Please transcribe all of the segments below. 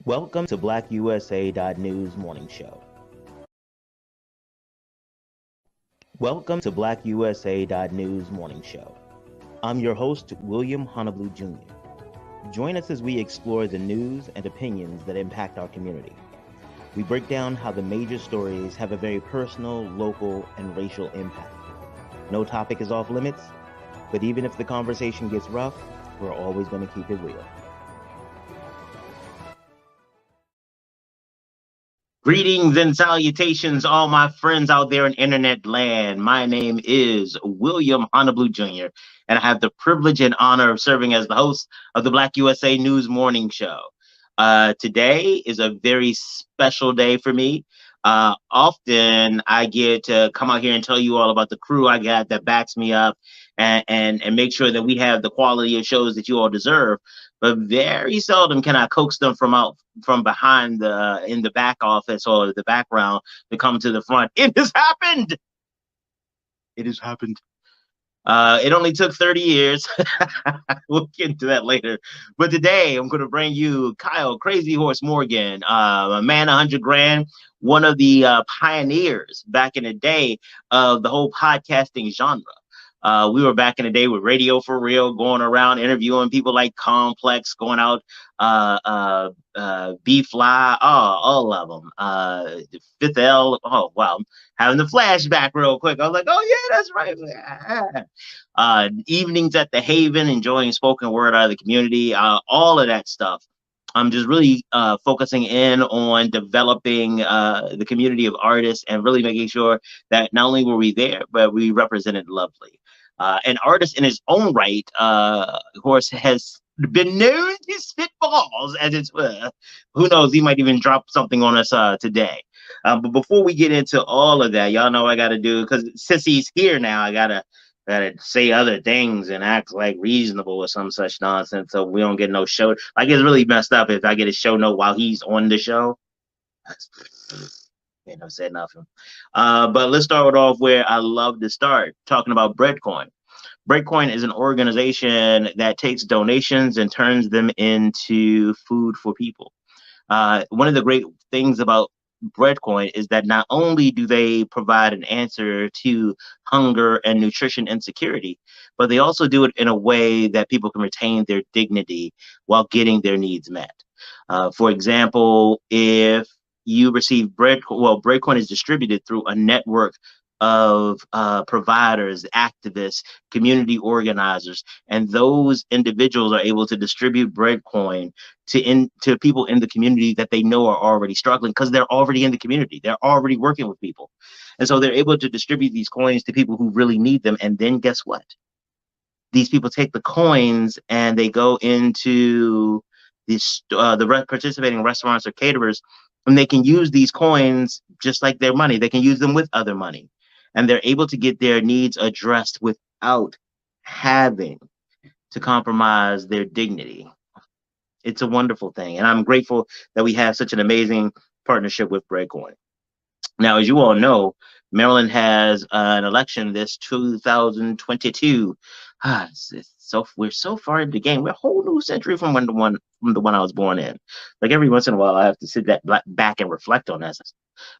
Welcome to BlackUSA.news morning show. Welcome to BlackUSA.news morning show. I'm your host, William Honolulu Jr. Join us as we explore the news and opinions that impact our community. We break down how the major stories have a very personal, local, and racial impact. No topic is off limits, but even if the conversation gets rough, we're always going to keep it real. Greetings and salutations, all my friends out there in internet land. My name is William Honolulu Jr., and I have the privilege and honor of serving as the host of the Black USA News Morning Show. Today is a very special day for me. Often I get to come out here and tell you all about the crew I got that backs me up and make sure that we have the quality of shows that you all deserve. But very seldom can I coax them from behind in the back office or the background to come to the front. It has happened. It has happened. It only took 30 years. We'll get into that later. But today I'm going to bring you Kyle Crazy Horse Morgan, a man 100 grand, one of the pioneers back in the day of the whole podcasting genre. We were back in the day with Radio for Real, going around interviewing people like Complex, going out, B-Fly, all of them. Fifth L, oh, wow. Having the flashback real quick. I was like, oh, yeah, that's right. Evenings at the Haven, enjoying spoken word out of the community, all of that stuff. I'm just really focusing in on developing the community of artists and really making sure that not only were we there, but we represented lovely. An artist in his own right, Horse has been known to spit balls, as it's who knows, he might even drop something on us today. But before we get into all of that, y'all know what I got to do, because since he's here now, I gotta say other things and act like reasonable or some such nonsense, so we don't get no show. Like, it's really messed up if I get a show note while he's on the show. Ain't no said nothing. But let's start off where I love to start, talking about Breadcoin. Breadcoin is an organization that takes donations and turns them into food for people. One of the great things about Breadcoin is that not only do they provide an answer to hunger and nutrition insecurity, but they also do it in a way that people can retain their dignity while getting their needs met. For example, if you receive Breadcoin is distributed through a network of providers, activists, community organizers, and those individuals are able to distribute Breadcoin to people in the community that they know are already struggling, because they're already in the community. They're already working with people. And so they're able to distribute these coins to people who really need them. And then guess what? These people take the coins and they go into the participating restaurants or caterers, and they can use these coins just like their money. They can use them with other money, and they're able to get their needs addressed without having to compromise their dignity. It's a wonderful thing, and I'm grateful that we have such an amazing partnership with Breadcoin. Now, as you all know, Maryland has an election this 2022. We're so far into the game. We're a whole new century from the one I was born in. Like, every once in a while, I have to sit back and reflect on that.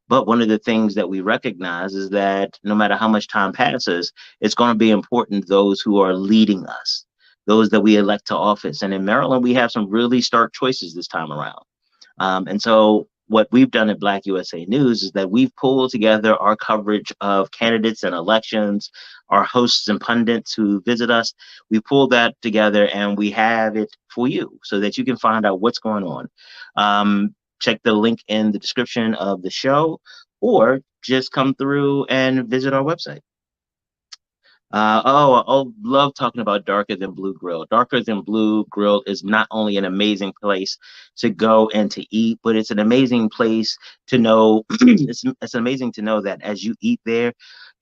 But one of the things that we recognize is that no matter how much time passes, it's going to be important those who are leading us, those that we elect to office. And in Maryland, we have some really stark choices this time around. And so what we've done at Black USA News is that we've pulled together our coverage of candidates and elections, our hosts and pundits who visit us. We pulled that together and we have it for you so that you can find out what's going on. Check the link in the description of the show, or just come through and visit our website. I love talking about Darker Than Blue Grill. Darker Than Blue Grill is not only an amazing place to go and to eat, but it's an amazing place to know. It's amazing to know that as you eat there,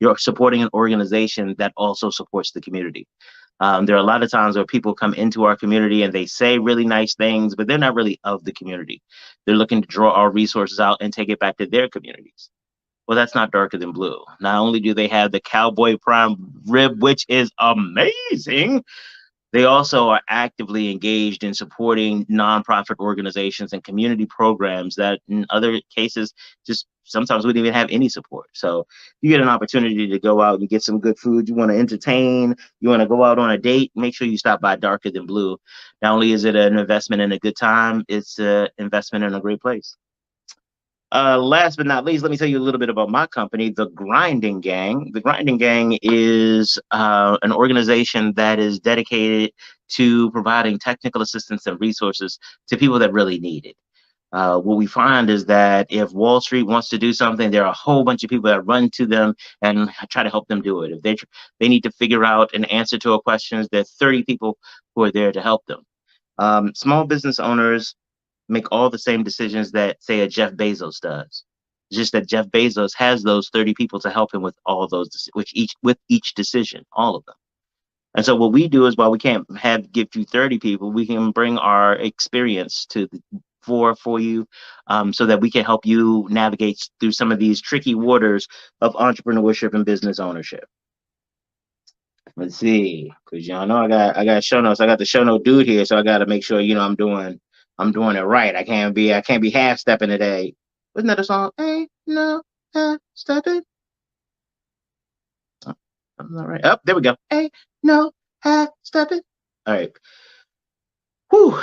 you're supporting an organization that also supports the community. There are a lot of times where people come into our community and they say really nice things, but they're not really of the community. They're looking to draw our resources out and take it back to their communities. Well, that's not Darker Than Blue. Not only do they have the Cowboy Prime rib, which is amazing, They also are actively engaged in supporting nonprofit organizations and community programs that in other cases just sometimes wouldn't even have any support. So you get an opportunity to go out and get some good food, you want to entertain, you want to go out on a date, make sure you stop by Darker Than Blue. Not only is it an investment in a good time, it's an investment in a great place. Last but not least, let me tell you a little bit about my company, The Grinding Gang. The Grinding Gang is an organization that is dedicated to providing technical assistance and resources to people that really need it. What we find is that if Wall Street wants to do something, there are a whole bunch of people that run to them and try to help them do it. If they need to figure out an answer to a question, there are 30 people who are there to help them. Small business owners make all the same decisions that, say, a Jeff Bezos does. It's just that Jeff Bezos has those 30 people to help him with all those, with each decision, all of them. And so what we do is, while we can't give you 30 people, we can bring our experience to the for you, so that we can help you navigate through some of these tricky waters of entrepreneurship and business ownership. Let's see, because y'all know I got show notes. I got the show note dude here, so I got to make sure I'm doing it right. I can't be half stepping today. Wasn't that a song? Ain't no half stepping. Oh, I'm all right. Oh, there we go. Ain't no half stepping. All right. Whew. All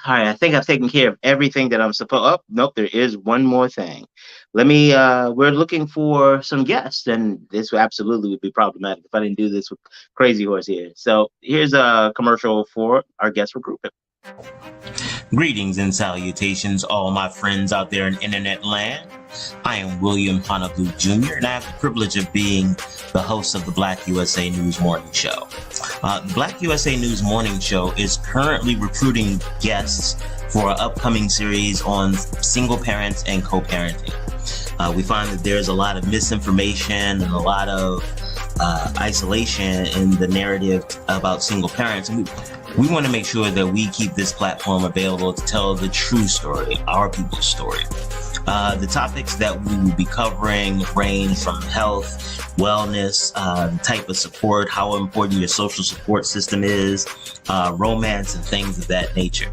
right. I think I've taken care of everything that I'm supposed. Oh, nope. There is one more thing. We're looking for some guests, and this absolutely would be problematic if I didn't do this with Crazy Horse here. So here's a commercial for our guest recruitment. Greetings and salutations, all my friends out there in internet land. I am William Honolulu Jr., and I have the privilege of being the host of the Black USA News Morning Show. The Black USA News Morning Show is currently recruiting guests for an upcoming series on single parents and co-parenting. We find that there's a lot of misinformation and a lot of isolation in the narrative about single parents. And we want to make sure that we keep this platform available to tell the true story, our people's story. The topics that we will be covering range from health, wellness, type of support, how important your social support system is, romance, and things of that nature.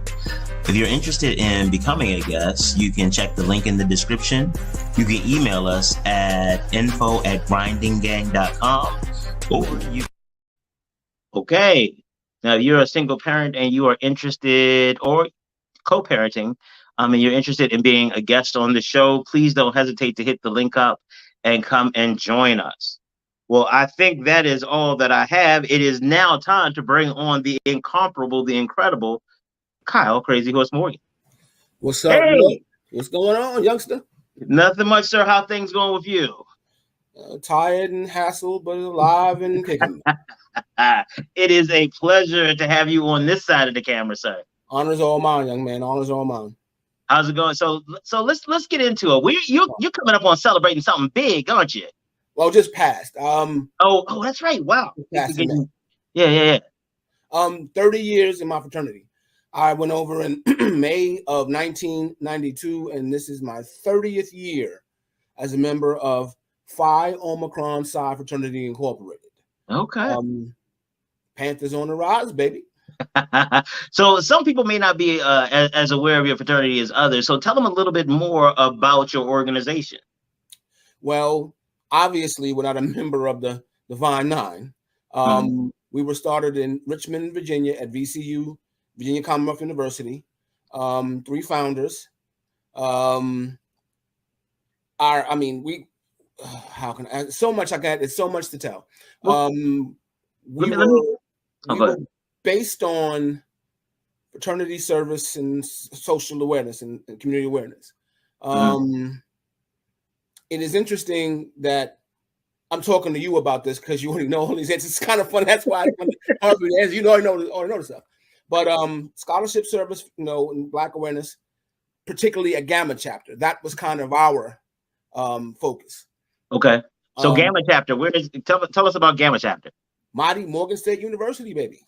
If you're interested in becoming a guest, you can check the link in the description. You can email us at info@grindinggang.com, Okay. Now, if you're a single parent and you are interested, or co-parenting, and you're interested in being a guest on the show, please don't hesitate to hit the link up and come and join us. Well, I think that is all that I have. It is now time to bring on the incomparable, the incredible Kyle Crazy Horse Morgan. What's up? Hey. What's going on, youngster? Nothing much, sir. How things going with you? Tired and hassled, but alive and kicking. It is a pleasure to have you on this side of the camera, sir. Honors all mine, young man. Honors all mine. How's it going? So let's get into it. You're coming up on celebrating something big, aren't you? Well, just passed. Oh, that's right. Wow. Yeah. 30 years in my fraternity. I went over in May of 1992, and this is my 30th year as a member of Phi Omicron Psi Fraternity Incorporated. Okay. Panthers on the rise, baby. So some people may not be as aware of your fraternity as others. So tell them a little bit more about your organization. Well, obviously, we're not a member of the Divine Nine. We were started in Richmond, Virginia at VCU, Virginia Commonwealth University. 3 founders. So much I got. It's so much to tell. We were based on fraternity service and social awareness and community awareness. It is interesting that I'm talking to you about this because you already know all these answers. It's kind of fun. That's why as you already know the stuff. But scholarship service, and Black awareness, particularly a Gamma chapter. That was kind of our focus. Okay. So Gamma chapter, tell us about Gamma chapter. Mighty Morgan State University, baby.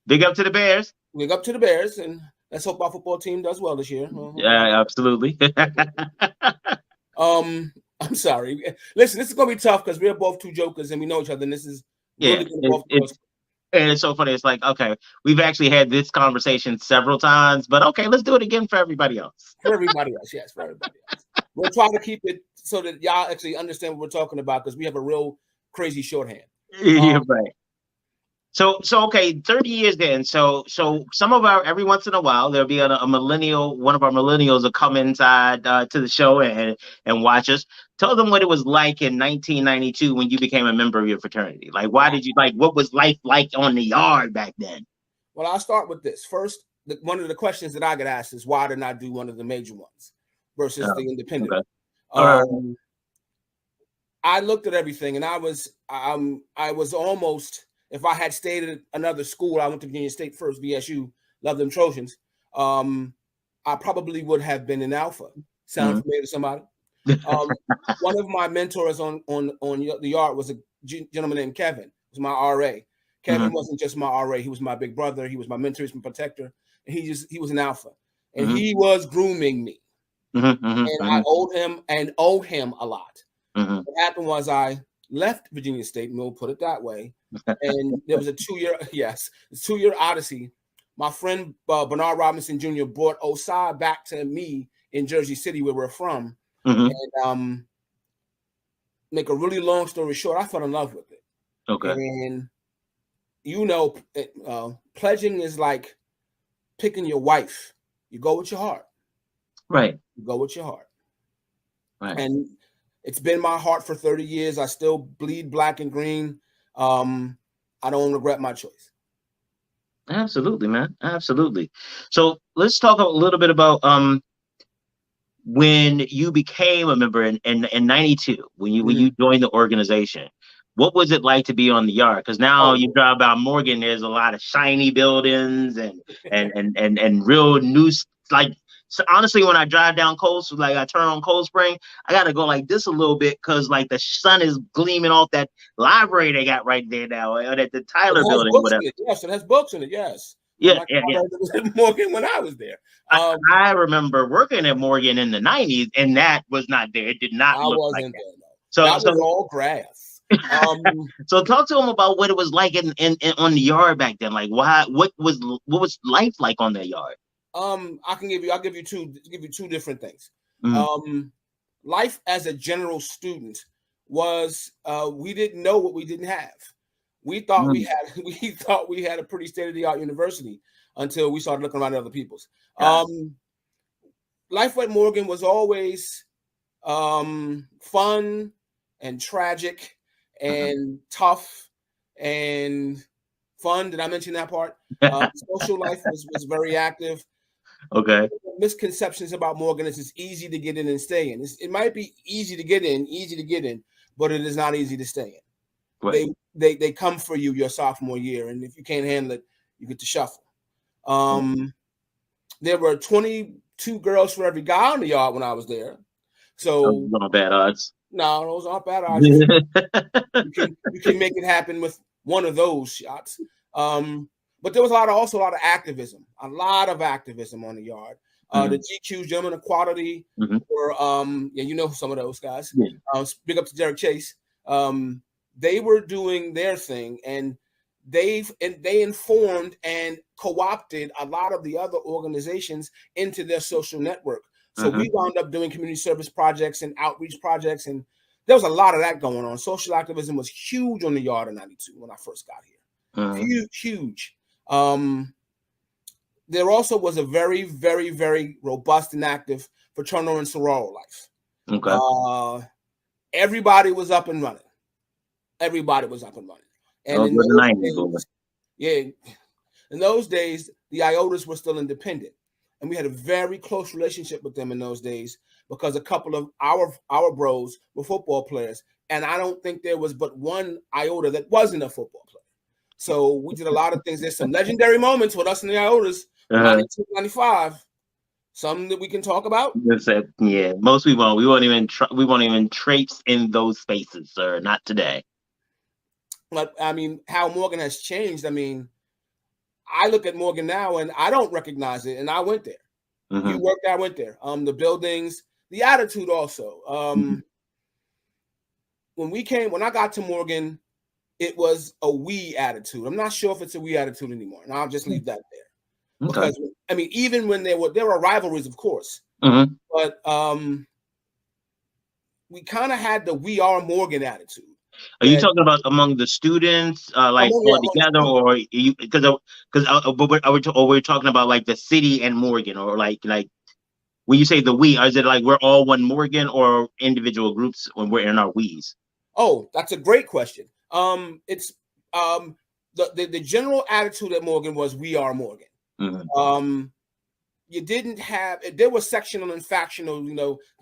Big up to the Bears. Big up to the Bears, and let's hope our football team does well this year. Yeah, absolutely. I'm sorry. Listen, this is gonna be tough because we're both two jokers and we know each other, and this is really good for us. And it's so funny. It's like, okay, we've actually had this conversation several times, but okay, let's do it again for everybody else. For everybody else, yes, for everybody else. We'll try to keep it so that y'all actually understand what we're talking about, because we have a real crazy shorthand. Yeah, right. So okay, 30 years then. So some of our, every once in a while there'll be a millennial, one of our millennials will come inside to the show and watch us. Tell them what it was like in 1992 when you became a member of your fraternity. Like, why did you, like, what was life like on the yard back then? Well, I'll start with this. First, one of the questions that I get asked is, why didn't I do one of the major ones versus the independent? Okay. I looked at everything, and I was almost, if I had stayed at another school, I went to Virginia State first, VSU, love them Trojans. I probably would have been an alpha. Sound familiar to somebody? One of my mentors on the yard was a gentleman named Kevin. It was my RA. Kevin wasn't just my RA; he was my big brother. He was my mentor. He was my protector, and he was an alpha, and he was grooming me. And I owed him a lot. What happened was I left Virginia State, and we'll put it that way. And there was a 2-year odyssey. My friend Bernard Robinson Jr. brought OSI back to me in Jersey City, where we're from. And make a really long story short, I fell in love with it. Okay. And pledging is like picking your wife. You go with your heart. Right. You go with your heart. Right. And it's been my heart for 30 years. I still bleed black and green. I don't regret my choice. Absolutely, man. Absolutely. So let's talk a little bit about when you became a member in 92, when you joined the organization. What was it like to be on the yard? Because now you drive by Morgan, there's a lot of shiny buildings and real new, like, so honestly, when I drive down like I turn on Cold Spring, I gotta go like this a little bit because like the sun is gleaming off that library they got right there now, at the Tyler building, whatever. Yes, it has books in it. Yes. Yeah. Morgan when I was there. I remember working at Morgan in the 90s, and that was not there. It did not look like that. There, no. So that was all grass. So talk to them about what it was like in on the yard back then. Like, what was life like on that yard? I'll give you two different things. Life as a general student was we didn't know what we didn't have. We thought we had a pretty state-of-the-art university until we started looking around at other people's. Life at Morgan was always fun and tragic and tough and fun. Did I mention that part? Social life was very active. Okay. Misconceptions about Morgan is it's easy to get in and stay in. It might be easy to get in, but it is not easy to stay in. Right. They come for you your sophomore year, and if you can't handle it, you get to shuffle. There were 22 girls for every guy on the yard when I was there. So those aren't bad odds. No, those aren't bad odds. you can make it happen with one of those shots. But there was also a lot of activism on the yard. The GQs, Gentlemen of Quality, were some of those guys. Big up to Derek Chase. They were doing their thing, and they informed and co-opted a lot of the other organizations into their social network. So we wound up doing community service projects and outreach projects, and there was a lot of that going on. Social activism was huge on the yard in 92 when I first got here. Huge. There also was a very, very, very robust and active fraternal and sorority life. Okay. Everybody was up and running. And in those days, the Iotas were still independent. And we had a very close relationship with them in those days because a couple of our bros were football players. And I don't think there was but one Iota that wasn't a football player. So we did a lot of things. There's some legendary moments with us in the Iotas, 92, 95. Some that we can talk about. Yeah, most we won't. We won't even traipse in those spaces, sir. Not today. But I mean, how Morgan has changed. I mean, I look at Morgan now and I don't recognize it. And I went there. You worked, I went there. The buildings, the attitude also. When I got to Morgan, it was a we attitude. I'm not sure if it's a we attitude anymore, and I'll just leave that there. Okay. Because I mean, even when there were rivalries, of course, but we kind of had the "we are Morgan" attitude. Are you talking about among the students, like all together, or you? Because we're talking about like the city and Morgan, or like when you say the we, is it like we're all one Morgan, or individual groups when we're in our we's? Oh, that's a great question. It's the general attitude at Morgan was "we are Morgan." You didn't have, there was sectional and factional,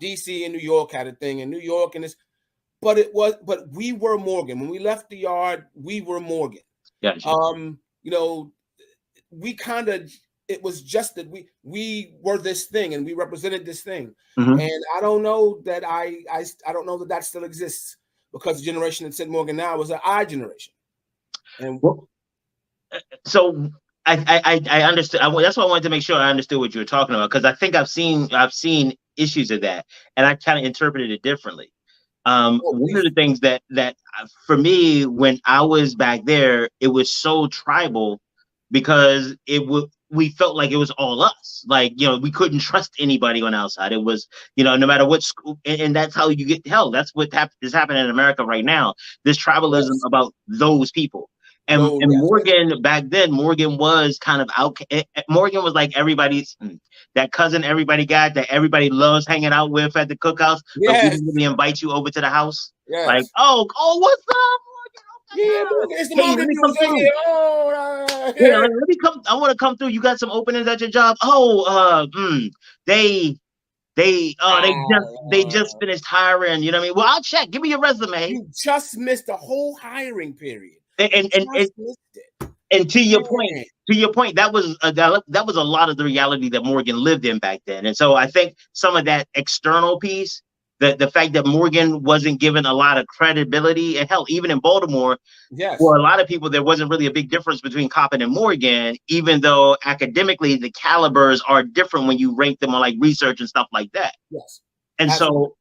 DC and New York had a thing, and New York and this, but we were Morgan. When we left the yard, we were Morgan. Gotcha. We kind of, it was just that we were this thing and we represented this thing. And I don't know that I don't know that still exists, because the generation that said Morgan now was an I generation. And so I understood. That's why I wanted to make sure I understood what you were talking about, because I think I've seen issues of that, and I kind of interpreted it differently. One of the things that for me, when I was back there, it was so tribal, because we felt like it was all us. Like, we couldn't trust anybody on outside. It was, no matter what school, and that's how you get held. That's what is happening in America right now. This tribalism about those people. And Morgan, back then, Morgan was kind of out. Morgan was like everybody's, that cousin everybody got, that everybody loves hanging out with at the cookhouse, but we didn't really invite you over to the house. Like, oh, what's up, Morgan? Yeah, it's the Morgan. Let me come. I want to come through. You got some openings at your job? They just finished hiring. You know what I mean? Well, I'll check. Give me your resume. You just missed the whole hiring period. And to your point, that was a lot of the reality that Morgan lived in back then. And so I think some of that external piece, the fact that Morgan wasn't given a lot of credibility, and hell, even in Baltimore, for a lot of people, there wasn't really a big difference between Coppin and Morgan, even though academically the calibers are different when you rank them on like research and stuff like that. And so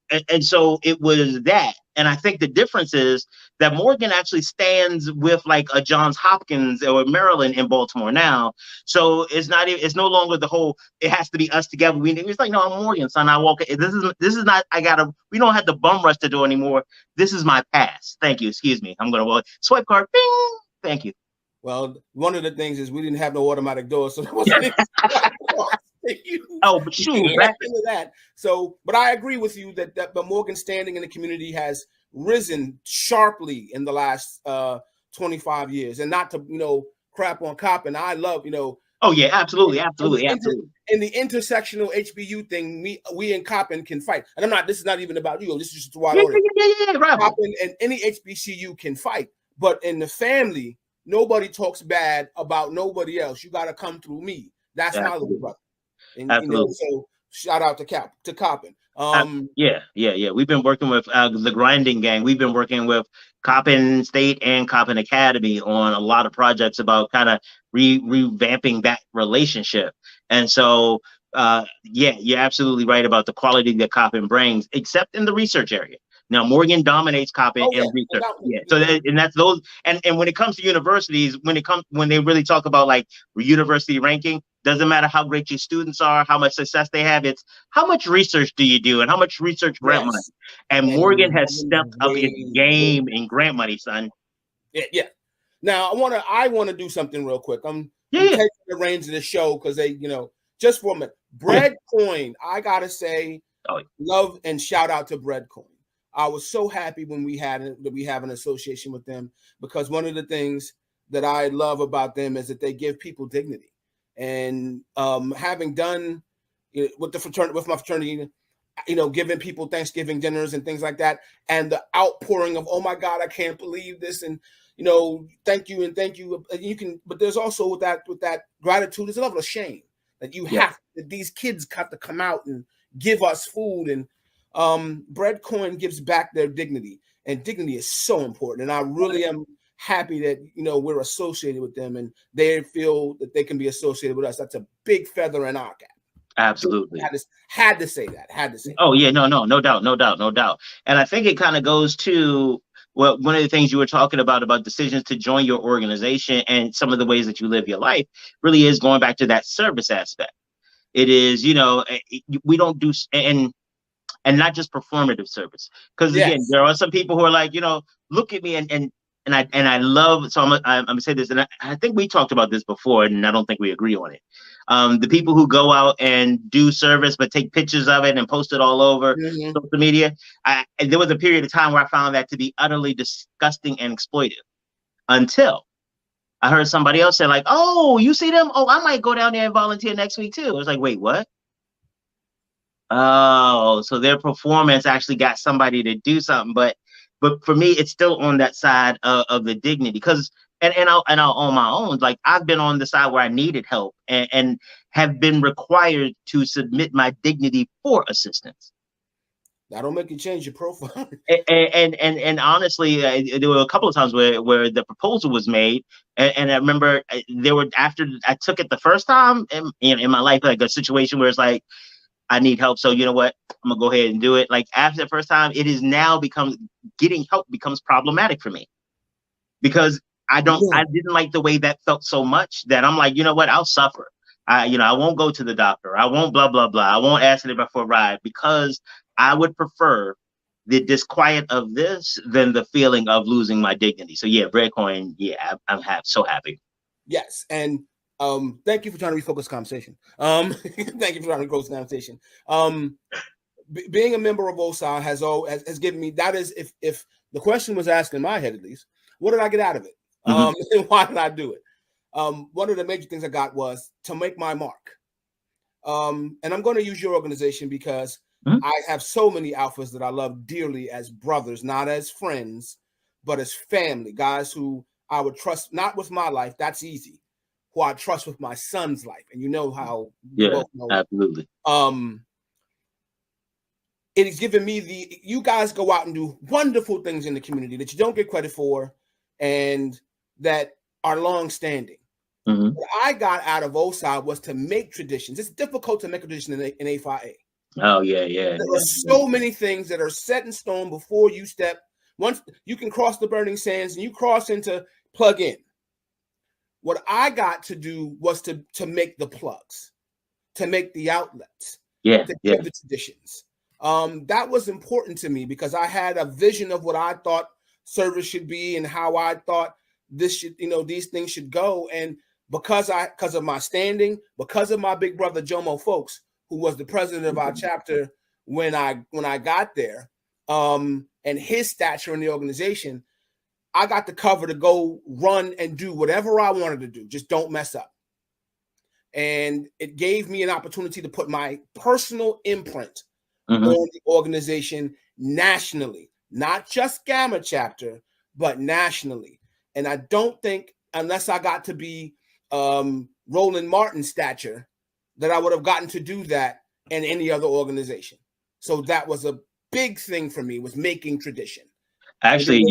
it was that. And I think the difference is that Morgan actually stands with like a Johns Hopkins or Maryland in Baltimore now. So it's no longer the whole, it has to be us together. It's like, no, I'm Morgan, son. I walk. This is not, we don't have the bum rush to do anymore. This is my pass. Thank you. Excuse me. I'm going to swipe card. Bing. Thank you. Well, one of the things is we didn't have no automatic doors, so there wasn't but shoot, into that. So, but I agree with you that the Morgan standing in the community has risen sharply in the last 25 years, and not to crap on Coppin. I love Oh yeah, absolutely. In the intersectional HBU thing, we in Coppin can fight, and this is not even about you. This is just wide order. Right. Coppin and any HBCU can fight, but in the family, nobody talks bad about nobody else. You got to come through me. That's my little brother. And, so shout out to Coppin. We've been working with the Grinding Gang. We've been working with Coppin State and Coppin Academy on a lot of projects about kind of revamping that relationship. And so, you're absolutely right about the quality that Coppin brings, except in the research area. Now, Morgan dominates Coppin in research. So that's those. And when it comes to universities, when they really talk about like university ranking, doesn't matter how great your students are, how much success they have. It's how much research do you do and how much research grant money. And Morgan has stepped up its game in grant money, son. Yeah. Now I want to do something real quick. I'm taking the reins of the show because they, just for a minute. Breadcoin, I gotta say, love and shout out to Breadcoin. I was so happy when we have an association with them, because one of the things that I love about them is that they give people dignity. And having done with my fraternity, giving people Thanksgiving dinners and things like that, and the outpouring of, oh my God, I can't believe this, and thank you and thank you. You can, but there's also with that gratitude, there's a level of shame that you have that these kids have to come out and give us food, and Breadcoin gives back their dignity, and dignity is so important. And I really am happy that we're associated with them, and they feel that they can be associated with us. That's a big feather in our cap. Absolutely. Had to say that. Oh yeah, no doubt. And I think it kind of goes to well, one of the things you were talking about decisions to join your organization and some of the ways that you live your life really is going back to that service aspect. It is, we don't do, and not just performative service. Because again, Yes. there are some people who are like, look at me and I love, so I'm gonna say this, and I think we talked about this before, and I don't think we agree on it. The people who go out and do service but take pictures of it and post it all over social media. And there was a period of time where I found that to be utterly disgusting and exploitive, until I heard somebody else say like, "Oh, you see them? Oh, I might go down there and volunteer next week too." I was like, "Wait, what?" Oh, so their performance actually got somebody to do something, but for me, it's still on that side of the dignity, because I'll on my own, like I've been on the side where I needed help and have been required to submit my dignity for assistance. That'll make you change your profile. and honestly, there were a couple of times where the proposal was made, and I remember there were, after I took it the first time in my life, like a situation where it's like, I need help, so you know what, I'm gonna go ahead and do it. Like after the first time, it is now getting help becomes problematic for me, because I didn't like the way that felt so much that I'm like, you know what, I'll suffer. I won't go to the doctor. I won't blah blah blah. I won't ask anybody for a ride, because I would prefer the disquiet of this than the feeling of losing my dignity. So yeah, Breadcoin, yeah, I'm so happy. Yes, and thank you for trying to refocus the conversation. Thank you for trying to close the conversation. Being a member of OSA has given me, that is, if the question was asked in my head, at least, what did I get out of it? And why did I do it? One of the major things I got was to make my mark. And I'm going to use your organization because I have so many alphas that I love dearly as brothers, not as friends, but as family, guys who I would trust, not with my life, that's easy, who I trust with my son's life. And you know how we both know absolutely. It has given me you guys go out and do wonderful things in the community that you don't get credit for and that are long-standing. What I got out of OSA was to make traditions. It's difficult to make a tradition in A5A. Oh, yeah. There are so many things that are set in stone before you step. Once you can cross the burning sands and you cross into plug in. What I got to do was to make the plugs, to make the outlets, to give the traditions. That was important to me because I had a vision of what I thought service should be and how I thought this should, these things should go. And because of my standing, because of my big brother Jomo Folks, who was the president of our chapter when I got there, and his stature in the organization, I got the cover to go run and do whatever I wanted to do. Just don't mess up. And it gave me an opportunity to put my personal imprint on the organization nationally, not just Gamma chapter, but nationally. And I don't think, unless I got to be Roland Martin's stature, that I would have gotten to do that in any other organization. So that was a big thing for me, was making tradition. Actually,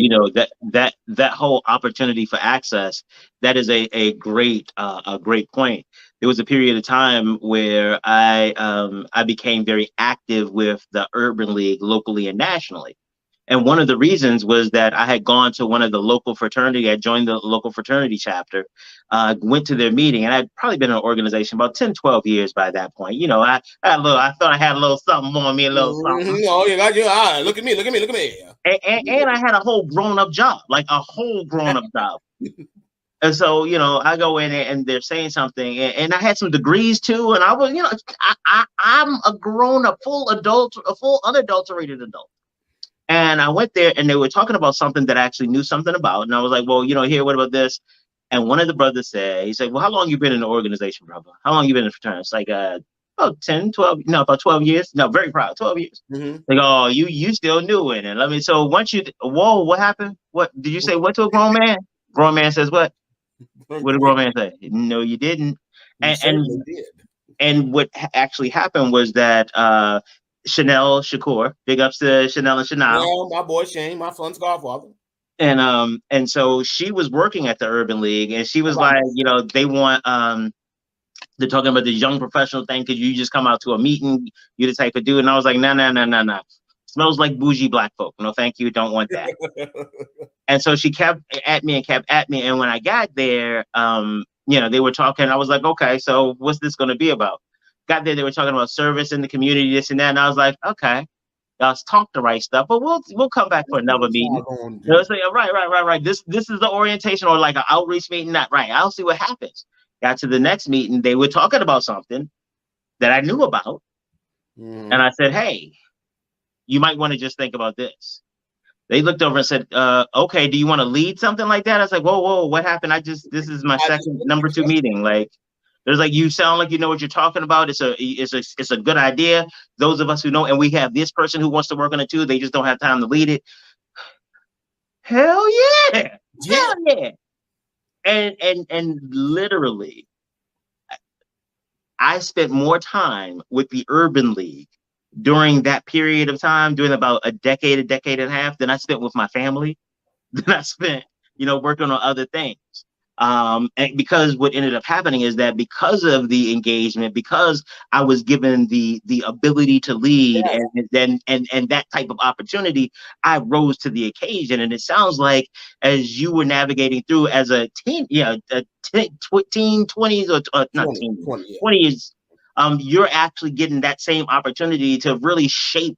that whole opportunity for access, that is a great point. There was a period of time where I became very active with the Urban League locally and nationally. And one of the reasons was that I had gone to one of the local fraternity. I joined the local fraternity chapter, went to their meeting, and I'd probably been in an organization about 10, 12 years by that point. I thought I had a little something on me, a little something. Oh, you got your eye. Look at me. And I had a whole grown-up job, like a whole grown-up job. And so, I go in and they're saying something, and I had some degrees too. And I was, I'm a grown-up, full unadulterated adult. And I went there and they were talking about something that I actually knew something about. And I was like, well, here, what about this? And one of the brothers said, he said, well, how long you been in the organization, brother? How long you been in the fraternity? It's like, about 10, 12, about 12 years. No, very proud, 12 years. Like, oh, you still new in it. So once whoa, what happened? What did you say? What to a grown man? Grown man says what? What did a grown man say? No, you didn't. And what actually happened was that Chanel Shakur, big ups to Chanel and Chanel. Well, my boy Shane, my son's godfather. And so she was working at the Urban League, and she was like, they want they're talking about the young professional thing. Could you just come out to a meeting? You're the type of dude. And I was like, no. Smells like bougie black folk. No, thank you. Don't want that. And so she kept at me and kept at me. And when I got there, they were talking. I was like, okay, so what's this going to be about? Got there, they were talking about service in the community, this and that. And I was like, okay, let's talk the right stuff, but we'll come back for another meeting. So, right. This is the orientation or like an outreach meeting. Not right. I'll see what happens. Got to the next meeting. They were talking about something that I knew about. And I said, hey, you might want to just think about this. They looked over and said, okay, do you want to lead something like that? I was like, whoa, what happened? This is my second number 2 meeting. Like, there's like, you sound like you know what you're talking about. It's a good idea. Those of us who know, and we have this person who wants to work on it too. They just don't have time to lead it. Hell yeah. Hell yeah. And literally, I spent more time with the Urban League during that period of time, during about a decade and a half, than I spent with my family, than I spent, working on other things. And because what ended up happening is that because of the engagement, because I was given the ability to lead and that type of opportunity, I rose to the occasion. And it sounds like as you were navigating through as a teen, teen 20s or not 20, teen 20s, you're actually getting that same opportunity to really shape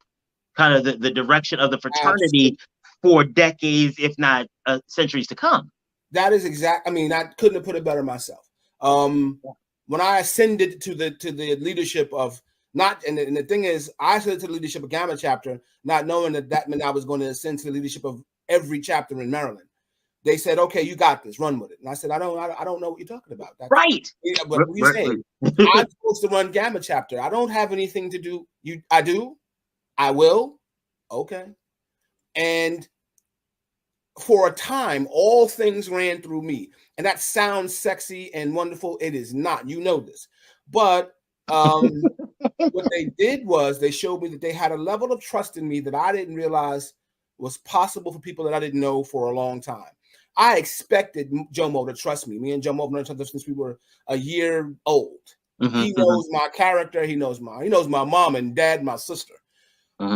kind of the direction of the fraternity for decades, if not centuries to come. That is exact. I mean, I couldn't have put it better myself. When I ascended to the leadership of and the thing is, I ascended to the leadership of Gamma chapter, not knowing that meant I was going to ascend to the leadership of every chapter in Maryland. They said, "Okay, you got this. Run with it." And I said, "I don't know what you're talking about." That's, right. Yeah, but what are you saying? I'm supposed to run Gamma chapter. I don't have anything to do. I do. I will. Okay. And for a time, all things ran through me. And that sounds sexy and wonderful. It is not. You know this. But what they did was they showed me that they had a level of trust in me that I didn't realize was possible for people that I didn't know for a long time. I expected Jomo to trust me. Me and Jomo have known each other since we were a year old. He knows my character. He knows my mom and dad, my sister.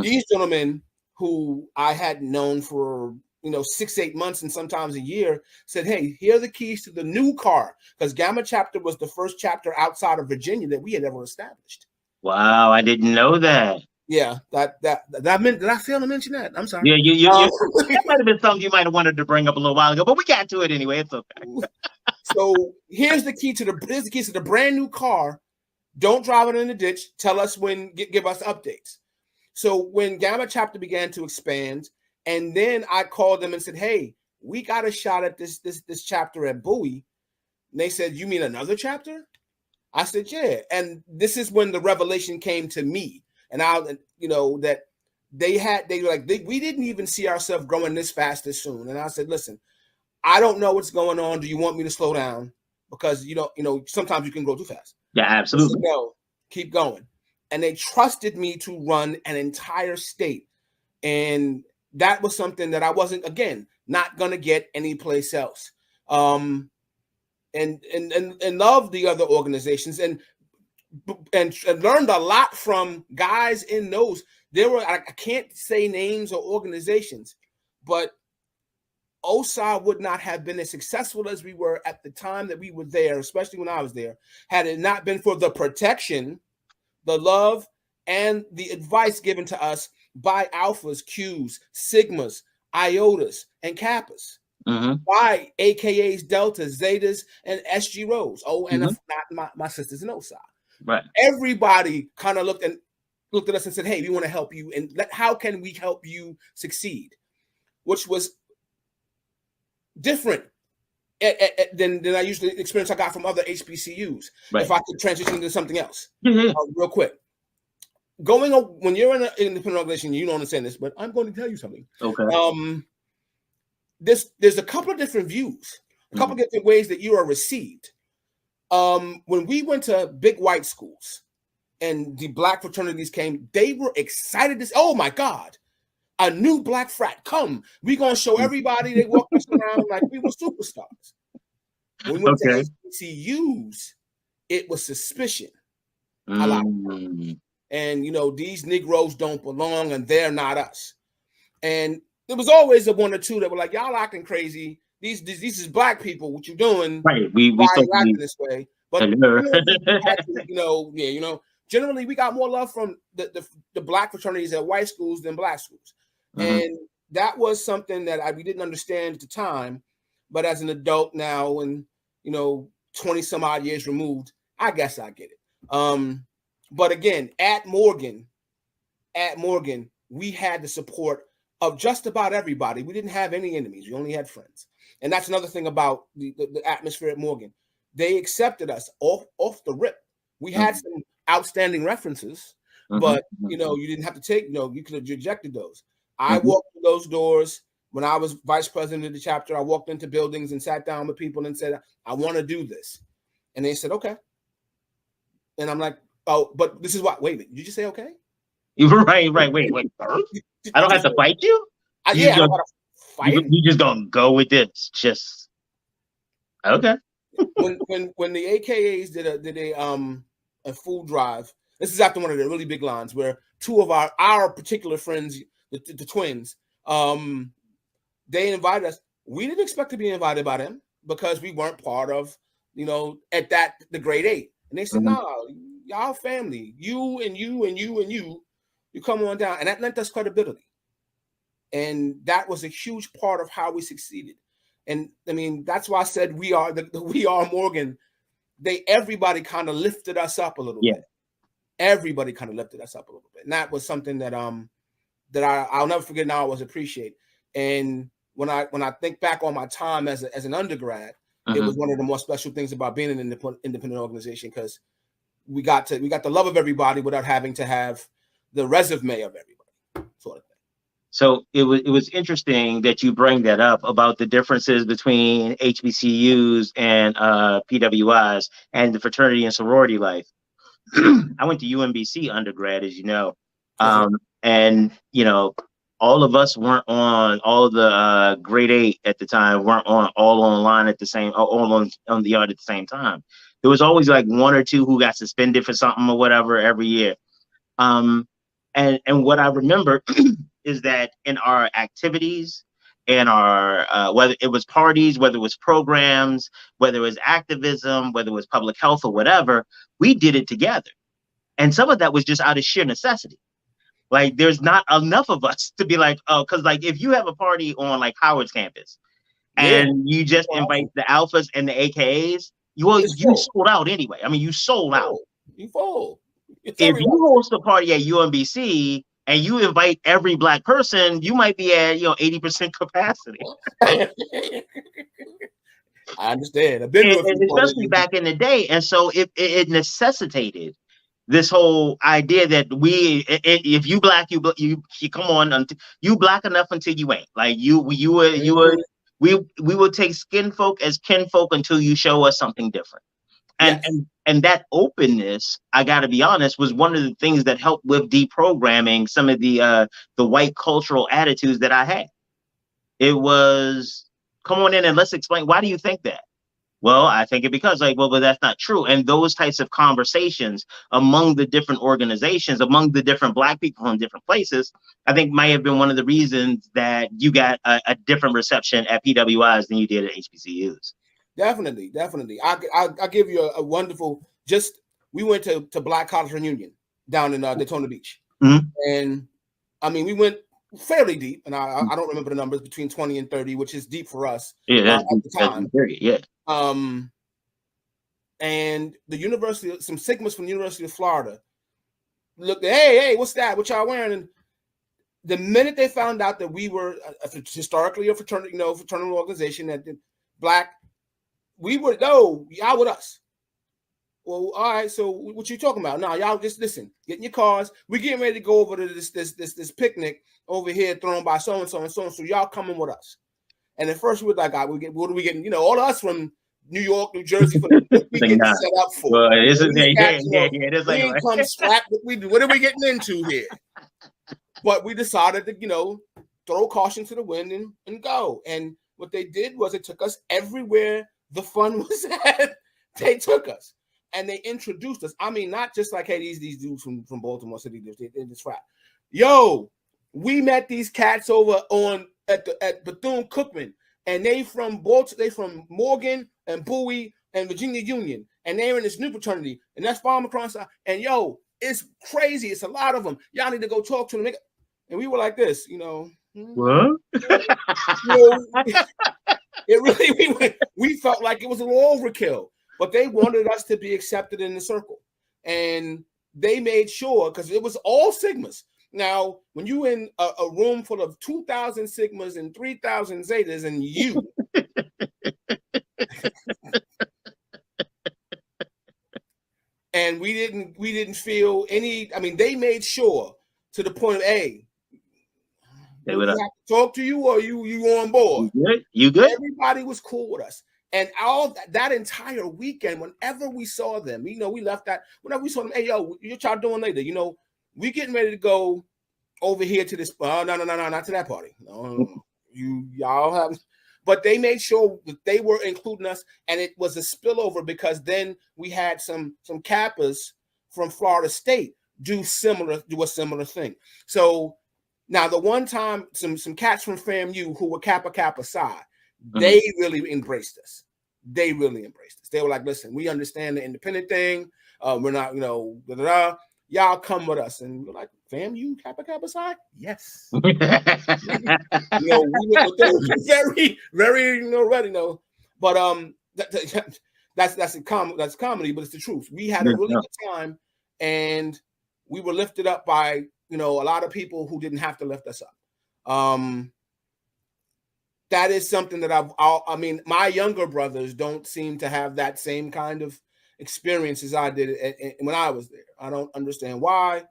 These gentlemen who I hadn't known for 6-8 months and sometimes a year said, "Hey, here are the keys to the new car," because Gamma chapter was the first chapter outside of Virginia that we had ever established. Wow, I didn't know that. Yeah, that meant, did I fail to mention that? I'm sorry. Yeah, that might have been something you might have wanted to bring up a little while ago, but we got to it anyway. It's okay. So here's the keys to the brand new car. Don't drive it in the ditch. Tell us when. Give us updates. So when Gamma chapter began to expand, and then I called them and said, "Hey, we got a shot at this chapter at Bowie." And they said, "You mean another chapter?" I said, "Yeah." And this is when the revelation came to me. And that we didn't even see ourselves growing this fast this soon. And I said, "Listen, I don't know what's going on. Do you want me to slow down? Because sometimes you can grow too fast." Yeah, absolutely. Said, "No, keep going." And they trusted me to run an entire state. And that was something that I wasn't, again, not going to get anyplace else. And loved the other organizations and learned a lot from guys in those. There were, I can't say names or organizations, but OSA would not have been as successful as we were at the time that we were there, especially when I was there, had it not been for the protection, the love, and the advice given to us by alphas, Qs, sigmas, iotas, and kappas, by AKAs, deltas, zetas, and SG rows. Oh, and if not my sisters in OSA. Right. Everybody kind of looked at us and said, "Hey, we want to help you, and how can we help you succeed?" Which was different than I usually experience I got from other HBCUs. Right. If I could transition into something else, real quick. When you're in an independent organization, you don't understand this, but I'm going to tell you something. Okay. There's a couple of different views, a couple of different ways that you are received. When we went to big white schools and the black fraternities came, they were excited to oh my God, a new black frat, come. We're going to show everybody. They walked us around like we were superstars. When we went to HBCUs, it was suspicion. A lot of and these Negroes don't belong, and they're not us. And there was always the one or two that were like, y'all acting crazy. These is black people. What you doing? Right. Why are you acting this way? But generally we got more love from the black fraternities at white schools than black schools. And that was something that we didn't understand at the time. But as an adult now, and 20 some odd years removed, I guess I get it. But again, at Morgan, we had the support of just about everybody. We didn't have any enemies. We only had friends. And that's another thing about the atmosphere at Morgan. They accepted us off the rip. We had some outstanding references, but you didn't have to take, you could have rejected those. I walked through those doors when I was vice president of the chapter. I walked into buildings and sat down with people and said, I want to do this. And they said, okay. And I'm like, oh, but this is what, wait a minute, did you just say okay? Right. Wait. I don't have to fight you? I don't have to fight. You just gonna go with this. Just okay. when the AKAs did a food drive, this is after one of the really big lines where two of our particular friends, the twins, they invited us. We didn't expect to be invited by them because we weren't part of, at the grade 8. And they said, no, y'all family, you and you and you and you come on down. And that lent us credibility. And that was a huge part of how we succeeded. And I mean, that's why I said we are Morgan. Everybody kind of lifted us up a little bit. Everybody kind of lifted us up a little bit. And that was something that I'll never forget. Now I always appreciate. And when I think back on my time as an undergrad, it was one of the more special things about being an independent organization, because we got the love of everybody without having to have the resume of everybody, sort of thing. So it was interesting that you bring that up about the differences between HBCUs and PWIs and the fraternity and sorority life. I went to UMBC undergrad, as you know, and all of us weren't on, all of the grade 8 at the time weren't all online at the same, all on the yard at the same time. There was always like one or two who got suspended for something or whatever every year. And what I remember is that in our activities, in our whether it was parties, whether it was programs, whether it was activism, whether it was public health or whatever, we did it together. And some of that was just out of sheer necessity. Like, there's not enough of us to be like, oh, because like if you have a party on like Howard's campus and you just invite the alphas and the AKAs, you sold out anyway. I mean, you sold out. You fold. If you host a party at UMBC and you invite every black person, you might be at 80% capacity. I understand. I've been and especially back in the day, and so it necessitated this whole idea that if you black, you come on, you black enough until you ain't. Like we will take skin folk as kinfolk until you show us something different. And that openness, I got to be honest, was one of the things that helped with deprogramming some of the white cultural attitudes that I had. It was, come on in and let's explain, why do you think that? Well, I think it because but that's not true. And those types of conversations among the different organizations, among the different black people in different places, I think might have been one of the reasons that you got a different reception at PWIs than you did at HBCUs. Definitely. I'll give you a wonderful, we went to Black College Reunion down in Daytona Beach. And I mean, we went fairly deep, and I don't remember the numbers, between 20 and 30, which is deep for us at the time. And the university, some Sigmas from the University of Florida looked at, hey, what's that? What y'all wearing? And the minute they found out that we were historically a fraternity, fraternal organization that did black, we would know y'all with us. Well, all right. So what you talking about? No, y'all just listen. Get in your cars. We're getting ready to go over to this picnic over here thrown by so and so and so and so. Y'all coming with us? And at first we were like, what are we getting? All of us from New York, New Jersey, what we getting set up for? Well, it is we ain't come slap. What are we getting into here? But we decided to, throw caution to the wind and go. And what they did was they took us everywhere the fun was at. They took us. and they introduced us. I mean, not just like, hey, these dudes from Baltimore City, they just frat. Yo, we met these cats over at Bethune-Cookman, and they from Morgan and Bowie and Virginia Union, and they're in this new fraternity, and that's Omicron. And yo, it's crazy. It's a lot of them. Y'all need to go talk to them. And we were like this, you know. What? It really, we felt like it was a little overkill, but they wanted us to be accepted in the circle, and they made sure, because it was all Sigmas. Now, when you in a room full of 2,000 Sigmas and 3,000 Zetas, and you, and we didn't feel any. I mean, they made sure to the point of, hey, Hey, we have to talk to you, or you on board? You good? Everybody was cool with us, and all that entire weekend, whenever we saw them, you know, we left that. Whenever we saw them, hey, yo, what y'all doing later? You know, we getting ready to go over here to this. No, not to that party. No, y'all have. But they made sure that they were including us, and it was a spillover, because then we had some Kappas from Florida State do a similar thing. So now the one time some cats from FAMU who were Kappa Psi, they really embraced us. They really embraced us. They were like, listen, we understand the independent thing. We're not, you know, y'all come with us. And we're like, FAMU Kappa Psi? Yes. You know, we were very, very, you know, ready, you know. But that's comedy, but it's the truth. We had a really good time, and we were lifted up by, you know, a lot of people who didn't have to lift us up. That is something that I mean, my younger brothers don't seem to have that same kind of experience as I did when I was there. I don't understand why.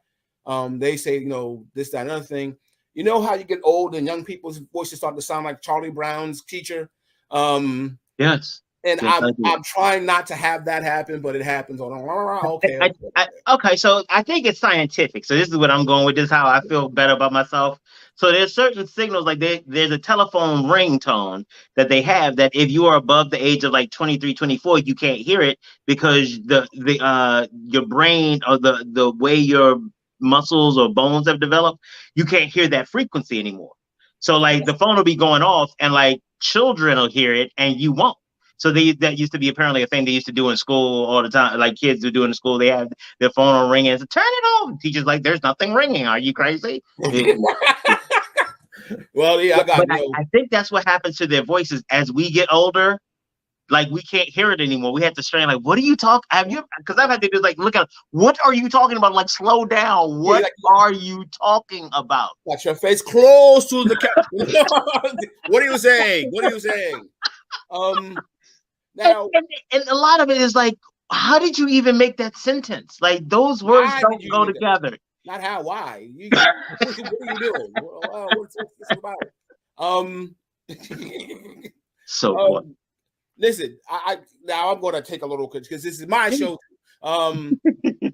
They say, you know, this, that, another thing. You know how you get old and young people's voices start to sound like Charlie Brown's teacher? Yes. And I'm trying not to have that happen, but it happens. Okay. Okay, so I think it's scientific. So this is what I'm going with. This is how I feel better about myself. So there's certain signals, like there's a telephone ringtone that they have, that if you are above the age of like 23, 24, you can't hear it, because your brain, or the way your muscles or bones have developed, you can't hear that frequency anymore. So like the phone will be going off, and like children will hear it and you won't. So that used to be apparently a thing they used to do in school all the time. Like kids do in school, they have their phone on ringing. So turn it off. Teacher's like, there's nothing ringing. Are you crazy? Well, yeah, I think that's what happens to their voices as we get older. Like we can't hear it anymore. We have to strain. Like, what are you talking? Because I've had to do like, look at, what are you talking about? Like, slow down. What are you talking about? Got your face close to the camera. What are you saying? What are you saying? Now, and a lot of it is like, how did you even make that sentence? Like those words don't go together. Not how, why? What are you doing? What's this about? So listen, now I'm going to take a little, because this is my show. I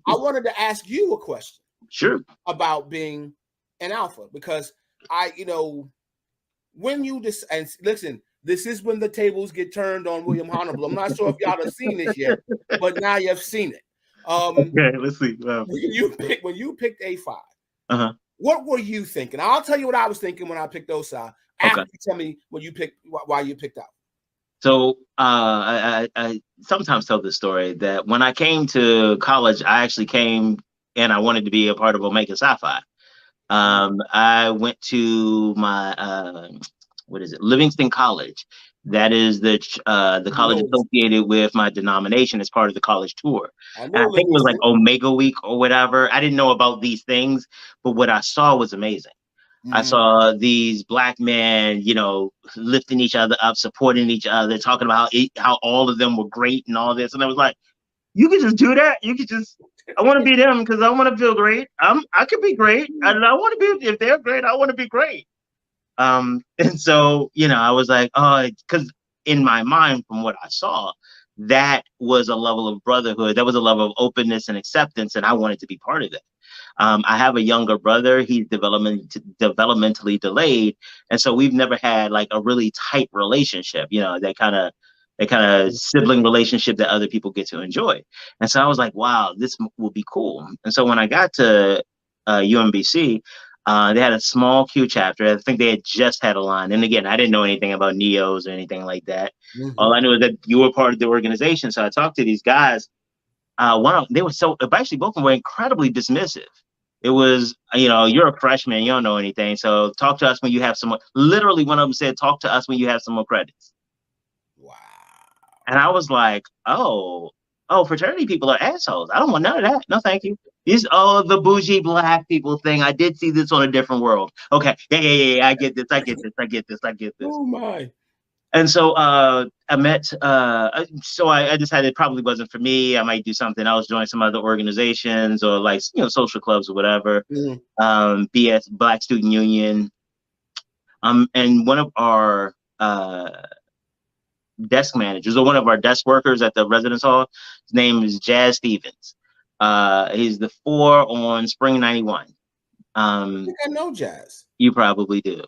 wanted to ask you a question. Sure. About being an alpha, because when you and listen, this is when the tables get turned on William Honorable. I'm not sure if y'all have seen this yet, but now you've seen it. Okay, let's see. When you picked A5, what were you thinking? I'll tell you what I was thinking when I picked OSI. After you tell me when you picked, why you picked out. So I sometimes tell this story that when I came to college, I actually came and I wanted to be a part of Omega Sci-Fi. I went to my Livingston College. That is the college associated with my denomination as part of the college tour. I think it was like Omega Week or whatever. I didn't know about these things, but what I saw was amazing. I saw these Black men, lifting each other up, supporting each other, talking about how all of them were great and all this. And I was like, you can just do that. You can just, I want to be them because I want to feel great. I could be great. And I want to be, if they're great, I want to be great. And so, I was like, oh, because in my mind, from what I saw, that was a level of brotherhood. That was a level of openness and acceptance. And I wanted to be part of that. I have a younger brother. He's developmentally delayed. And so we've never had like a really tight relationship, that kind of a kind of sibling relationship that other people get to enjoy. And so I was like, wow, this will be cool. And so when I got to UMBC, they had a small Q chapter. I think they had just had a line. And again, I didn't know anything about NEOs or anything like that. All I knew is that you were part of the organization. So I talked to these guys. They were actually both of them were incredibly dismissive. It was, you're a freshman, you don't know anything. So talk to us when you have some more. Literally, one of them said, talk to us when you have some more credits. Wow. And I was like, oh, fraternity people are assholes. I don't want none of that. No, thank you. The bougie black people thing. I did see this on a different world. Okay. Yeah. I get this. Oh my. And so I met, so I decided it probably wasn't for me. I might do something else, join some other organizations or like, social clubs or whatever. BS, Black Student Union. And one of our desk managers, or one of our desk workers at the residence hall, his name is Jazz Stevens. He's the 4 on Spring 91. I think I know Jazz. You probably do.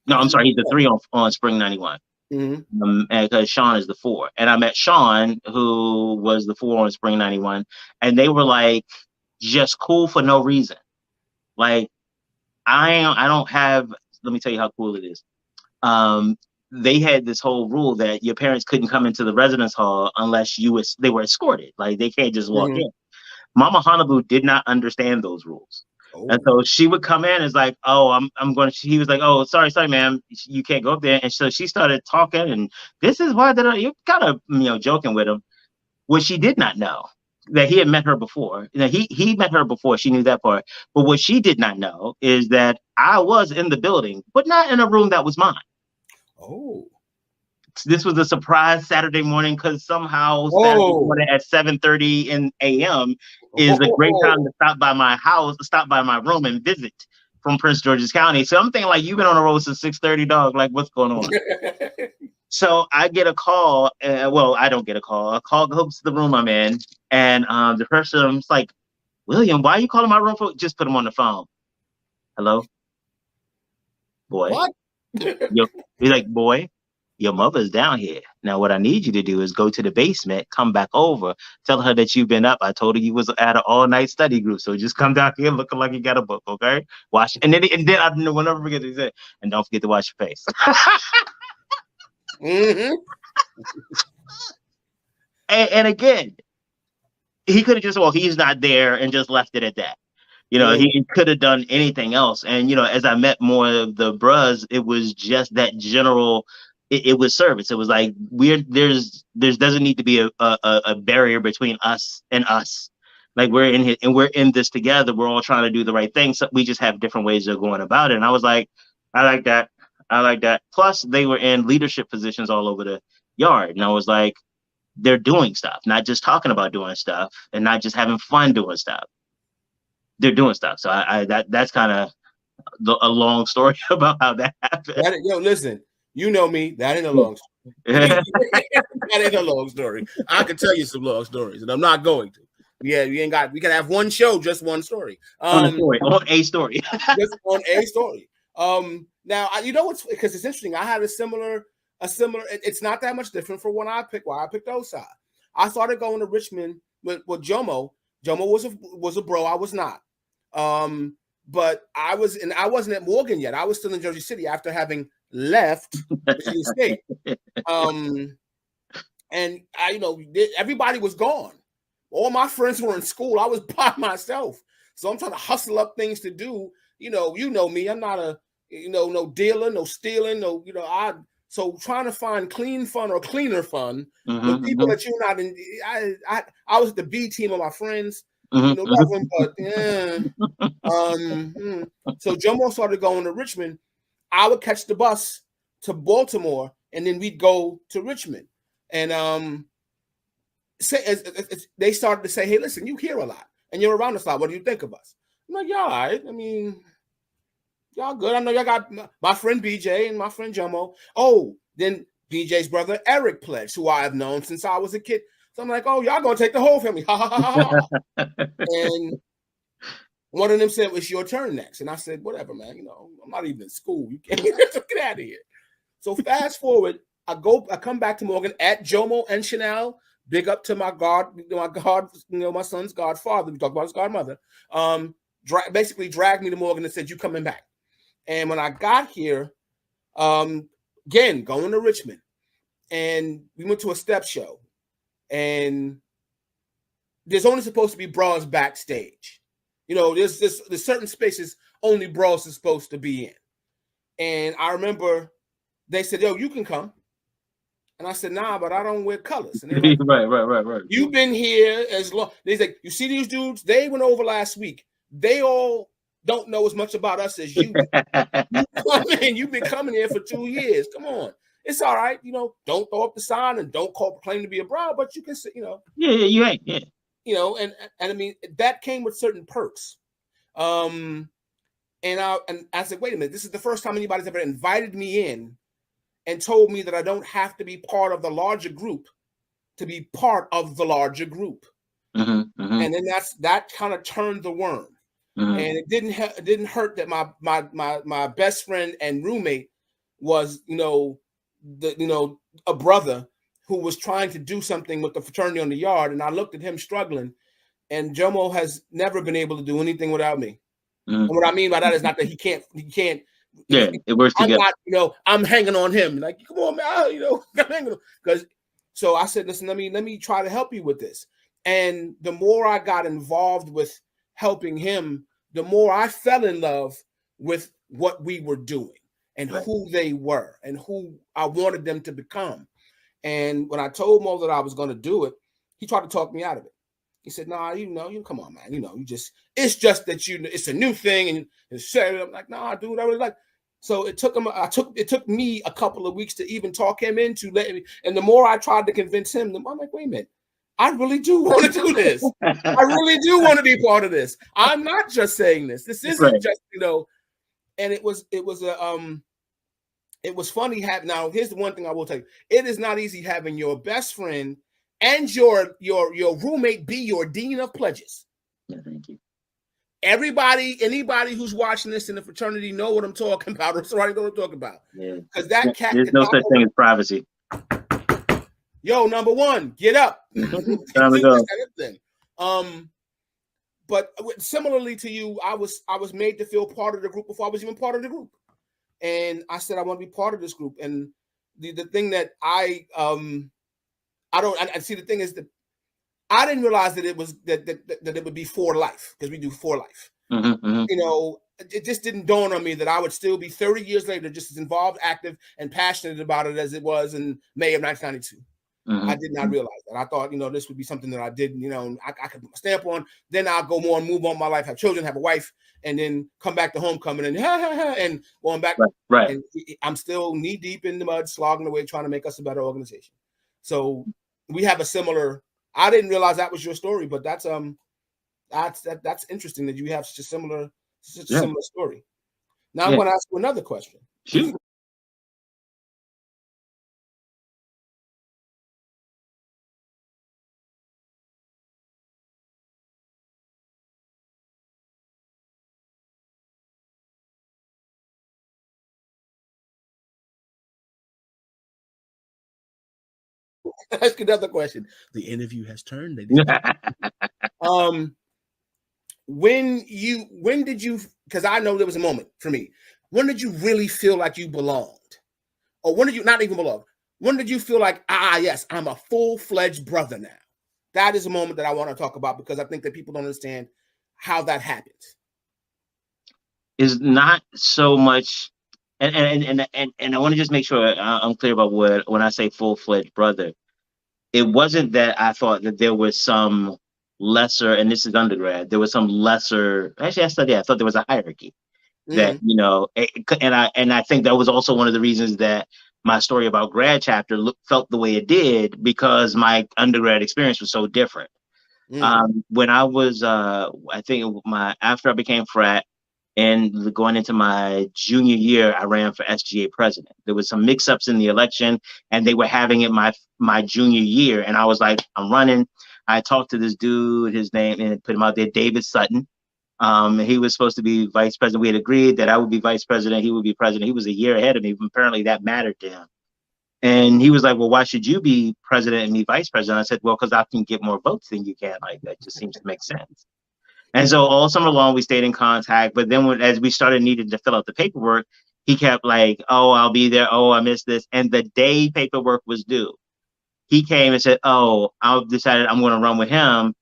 No, I'm sorry. He's the 3 on Spring 91. Because Sean is the 4. And I met Sean, who was the 4 on Spring 91. And they were like, just cool for no reason. Like, I don't have, let me tell you how cool it is. They had this whole rule that your parents couldn't come into the residence hall unless they were escorted. Like, they can't just walk in. Mama Honolulu did not understand those rules. And so she would come in and is like, oh, I'm going to, he was like, oh, sorry, ma'am, you can't go up there. And so she started talking, and this is why you kind of, joking with him. What she did not know, that he had met her before. He met her before, she knew that part. But what she did not know is that I was in the building, but not in a room that was mine. Oh. This was a surprise Saturday morning, because somehow Saturday morning at 7:30 a.m. is a great time to stop by my house, stop by my room and visit from Prince George's County. So I'm thinking, like, you've been on the road since 6:30, dog. Like, what's going on? So I get a call. I don't get a call. A call goes to the room I'm in, and the person's like, William, why are you calling my room for? Just put him on the phone. Hello? Boy. What? He's like, boy, your mother's down here. Now, what I need you to do is go to the basement, come back over, tell her that you've been up. I told her you was at an all-night study group. So just come down here looking like you got a book, okay? Watch. And then I will never forget he said, and don't forget to wash your face. And again, he could have just, he's not there, and just left it at that. He could have done anything else. And, as I met more of the bros, it was just that general, it was service. It was like, there's doesn't need to be a barrier between us and us. Like, we're in here and we're in this together. We're all trying to do the right thing. So we just have different ways of going about it. And I was like, I like that. Plus, they were in leadership positions all over the yard. And I was like, they're doing stuff, not just talking about doing stuff, and not just having fun doing stuff. They're doing stuff. So that's kind of a long story about how that happened. Listen, you know me. That ain't a long story. That ain't a long story. I can tell you some long stories, and I'm not going to. Yeah, we can have one show, just one story. On a story. Just on a story. Now, what's, because it's interesting. I had a similar. It's not that much different for why I picked OSA. I started going to Richmond with Jomo. Jomo was a bro. I was not. But I wasn't at Morgan yet. I was still in Jersey City after having left Michigan State. And everybody was gone. All my friends were in school. I was by myself. So I'm trying to hustle up things to do. You know me. I'm not a no dealer, no stealing, so trying to find clean fun or cleaner fun with people that you're not in. I was the B team of my friends. So Jomo started going to Richmond. I would catch the bus to Baltimore, and then we'd go to Richmond. And they started to say, "Hey, listen, you hear a lot, and you're around us a lot. What do you think of us?" I'm like, "Y'all all right. I mean, y'all good. I know y'all got my friend BJ and my friend Jomo. Oh, then BJ's brother Eric Pledge, who I have known since I was a kid. So I'm like, oh, y'all gonna take the whole family. Ha ha ha ha. And one of them said, it's your turn next. And I said, whatever, man. I'm not even in school. You can't get out of here. So fast forward, I come back to Morgan at Jomo and Chanel. Big up to my my son's godfather. We talk about his godmother. Basically dragged me to Morgan and said, "You coming back?" And when I got here, again going to Richmond, and we went to a step show, and there's only supposed to be bras backstage. There's certain spaces only bras are supposed to be in. And I remember they said, "Yo, you can come." And I said, "Nah, but I don't wear colors." And they're like, right. "You've been here as long." They like, "You see these dudes? They went over last week. They all don't know as much about us as you. You've been coming here for 2 years. Come on, it's all right. Don't throw up the sign and don't claim to be a bra, but you can say, Yeah, you ain't. Yeah. And I mean that came with certain perks. And I said, wait a minute, this is the first time anybody's ever invited me in and told me that I don't have to be part of the larger group to be part of the larger group. And then that kind of turned the worm. And it didn't hurt that my best friend and roommate was a brother who was trying to do something with the fraternity on the yard, and I looked at him struggling. And Jomo has never been able to do anything without me. And what I mean by that is not that he can't. Yeah, it works together. I'm not, I'm hanging on him. Like, come on, man, I'm hanging on. Because so I said, listen, let me try to help you with this. And the more I got involved with helping him, the more I fell in love with what we were doing and who they were and who I wanted them to become. And when I told Mo that I was going to do it, he tried to talk me out of it. He said, "Nah, you come on, man. It's just that it's a new thing." And I'm like, "Nah, dude, I really like." So it took me a couple of weeks to even talk him into letting me. And the more I tried to convince him, I'm like, "Wait a minute, I really do want to do this. I really do want to be part of this. I'm not just saying this. This isn't just And it was funny having. Now, here's the one thing I will tell you: it is not easy having your best friend and your roommate be your dean of pledges. Yeah, thank you. Anybody who's watching this in the fraternity know what I'm talking about, or somebody know what I'm talking about. Yeah. Because that cat. There's no such thing as privacy. Yo, number one, get up. Time to go. But similarly to you, I was made to feel part of the group before I was even part of the group. And I said, I want to be part of this group. And the thing that I see, the thing is that I didn't realize that it was that it would be for life, because we do for life. It just didn't dawn on me that I would still be 30 years later just as involved, active, and passionate about it as it was in May of 1992. I did not realize that. I thought, this would be something that I did, I could put my stamp on. Then I'll go more and move on my life, have children, have a wife, and then come back to homecoming and and going back. Right. And I'm still knee deep in the mud, slogging away, trying to make us a better organization. So we have a similar. I didn't realize that was your story, but that's interesting that you have such a similar story. Now I'm going to ask you another question. Shoot. Ask another question. The interview has turned. When did you? Because I know there was a moment for me. When did you really feel like you belonged, or when did you not even belong? When did you feel like, yes, I'm a full-fledged brother now? That is a moment that I want to talk about, because I think that people don't understand how that happens. Is not so much. And I want to just make sure I'm clear about when I say full-fledged brother, it wasn't that I thought that there was some lesser, and this is undergrad, there was some lesser. Actually, I thought there was a hierarchy that and I think that was also one of the reasons that my story about grad chapter felt the way it did, because my undergrad experience was so different. When I was, I think after I became frat, and going into my junior year, I ran for SGA president. There was some mix-ups in the election, and they were having it my junior year. And I was like, I'm running. I talked to this dude, his name, and put him out there, David Sutton. He was supposed to be vice president. We had agreed that I would be vice president. He would be president. He was a year ahead of me. Apparently that mattered to him. And he was like, well, why should you be president and me vice president? I said, well, because I can get more votes than you can. Like, that just seems to make sense. And so all summer long, we stayed in contact. But then as we started needing to fill out the paperwork, he kept like, oh, I'll be there. Oh, I missed this. And the day paperwork was due, he came and said, oh, I've decided I'm going to run with him.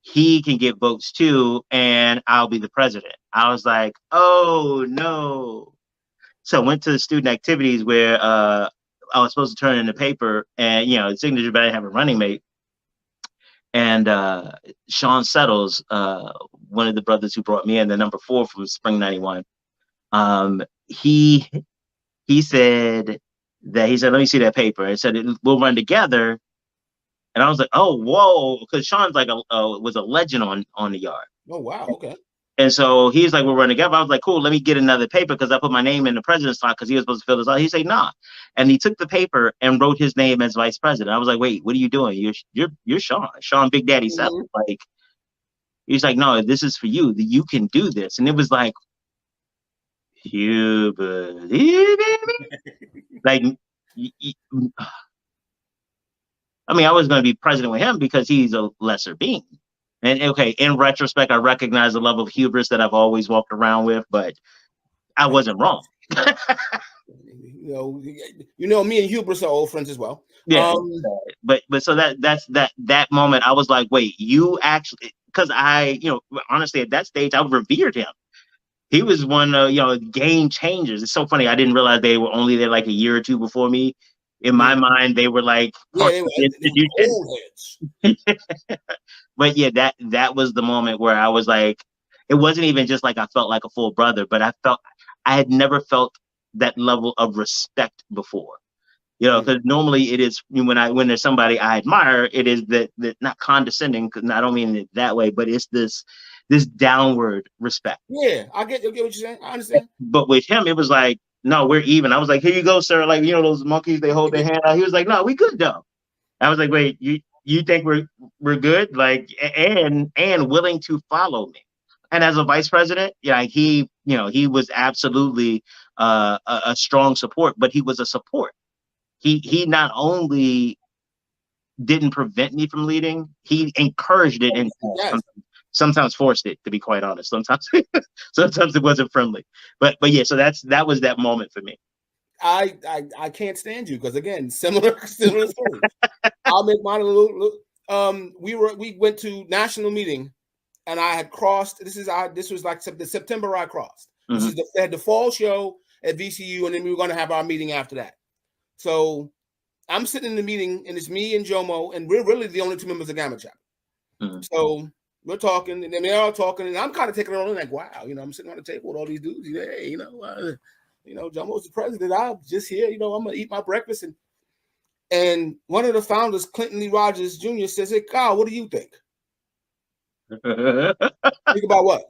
He can get votes too, and I'll be the president. I was like, oh, no. So I went to the student activities where I was supposed to turn in the paper and, the signature, but I didn't have a running mate. And Sean Settles, one of the brothers who brought me in, the number 4 from Spring 91, he said, let me see that paper. And said, we'll run together. And I was like, oh, whoa, because Sean's like was a legend on the yard. Oh, wow, okay. And so he's like, we'll run together. I was like, cool, let me get another paper because I put my name in the president's slot because he was supposed to fill this out. He said, nah. And he took the paper and wrote his name as vice president. I was like, wait, what are you doing? You're Sean Big Daddy Settles. Like, he's like, no, this is for you. You can do this. And it was like, you believe in me? Like, I mean, I was going to be president with him because he's a lesser being. And okay, in retrospect, I recognize the level of hubris that I've always walked around with, but I wasn't wrong. Me and hubris are old friends as well. Yeah, but so that moment, I was like, wait, you actually, because honestly, at that stage, I revered him. He was one of game changers. It's so funny. I didn't realize they were only there like a year or two before me. In my mind, they were like, they were old heads. But yeah, that was the moment where I was like, it wasn't even just like I felt like a full brother, but I had never felt that level of respect before. Because normally it is when there's somebody I admire, it is that not condescending, because I don't mean it that way, but it's this downward respect. Yeah, I get what you're saying. I understand. But with him, it was like, no, we're even. I was like, here you go, sir. Like, those monkeys, they hold their hand out. He was like, no, we good though. I was like, wait, you think we're good? Like, and willing to follow me. And as a vice president, he was absolutely a strong support, but he was a support. He not only didn't prevent me from leading, he encouraged it and sometimes forced it, to be quite honest. Sometimes it wasn't friendly. But yeah, so that was that moment for me. I can't stand you because, again, similar stories. I'll make mine a little. We went to national meeting, and I had crossed. This was like the September I crossed. Mm-hmm. They had the fall show at VCU, and then we were going to have our meeting after that. So I'm sitting in the meeting, and it's me and Jomo, and we're really the only 2 members of Gamma Chapter. Mm-hmm. So we're talking, and they're all talking, and I'm kind of taking it on like, wow, I'm sitting on the table with all these dudes. Hey, Jomo's the president. I'm just here. I'm gonna eat my breakfast, and one of the founders, Clinton Lee Rogers Jr., says, "Hey, Kyle, what do you think? Think about what?"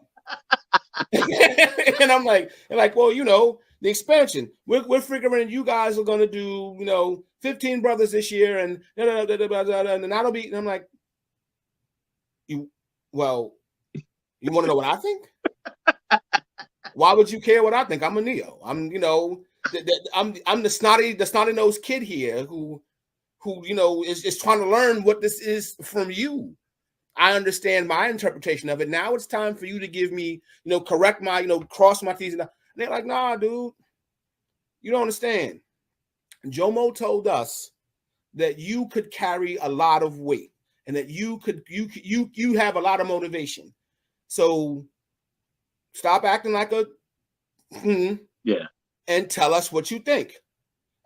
And I'm like, well, the expansion. We're figuring you guys are gonna do, 15 brothers this year, and that'll be. And I'm like, you want to know what I think? Why would you care what I think? I'm a neo. I'm I'm the snotty nosed kid here who is trying to learn what this is from you. I understand my interpretation of it. Now it's time for you to give me, correct my, cross my T's. And they're like, nah, dude, you don't understand. Jomo told us that you could carry a lot of weight and that you have a lot of motivation. So stop acting like a and tell us what you think.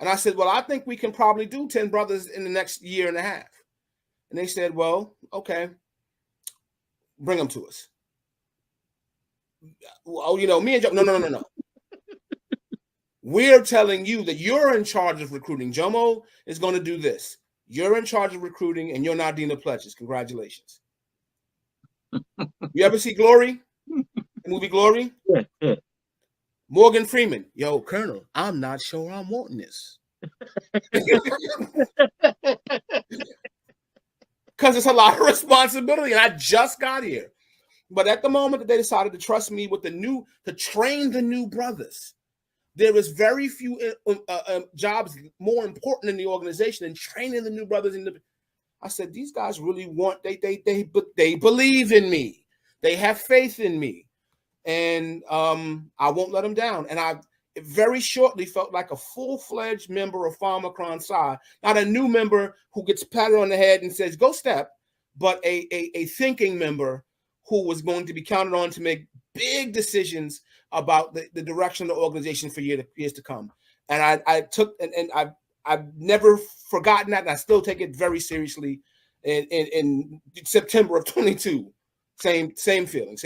And I said, well, I think we can probably do 10 brothers in the next year and a half. And they said, well, okay, bring them to us. Oh, me and Jomo, no. We're telling you that you're in charge of recruiting. Jomo is going to do this. You're in charge of recruiting, and you're Nadina Pledges. Congratulations. You ever see Glory? The movie Glory? Yeah. Morgan Freeman. Yo, Colonel, I'm not sure I'm wanting this. Because it's a lot of responsibility, and I just got here. But at the moment that they decided to trust me with to train the new brothers, There is very few jobs more important in the organization than training the new brothers in the. I said, these guys really want, they believe in me. They have faith in me. And I won't let them down. And I very shortly felt like a full-fledged member of Omicron Psi, not a new member who gets patted on the head and says, go step, but a thinking member who was going to be counted on to make big decisions about the direction of the organization for years to come. And I took, and I've never forgotten that, and I still take it very seriously. In September of 22, same feeling.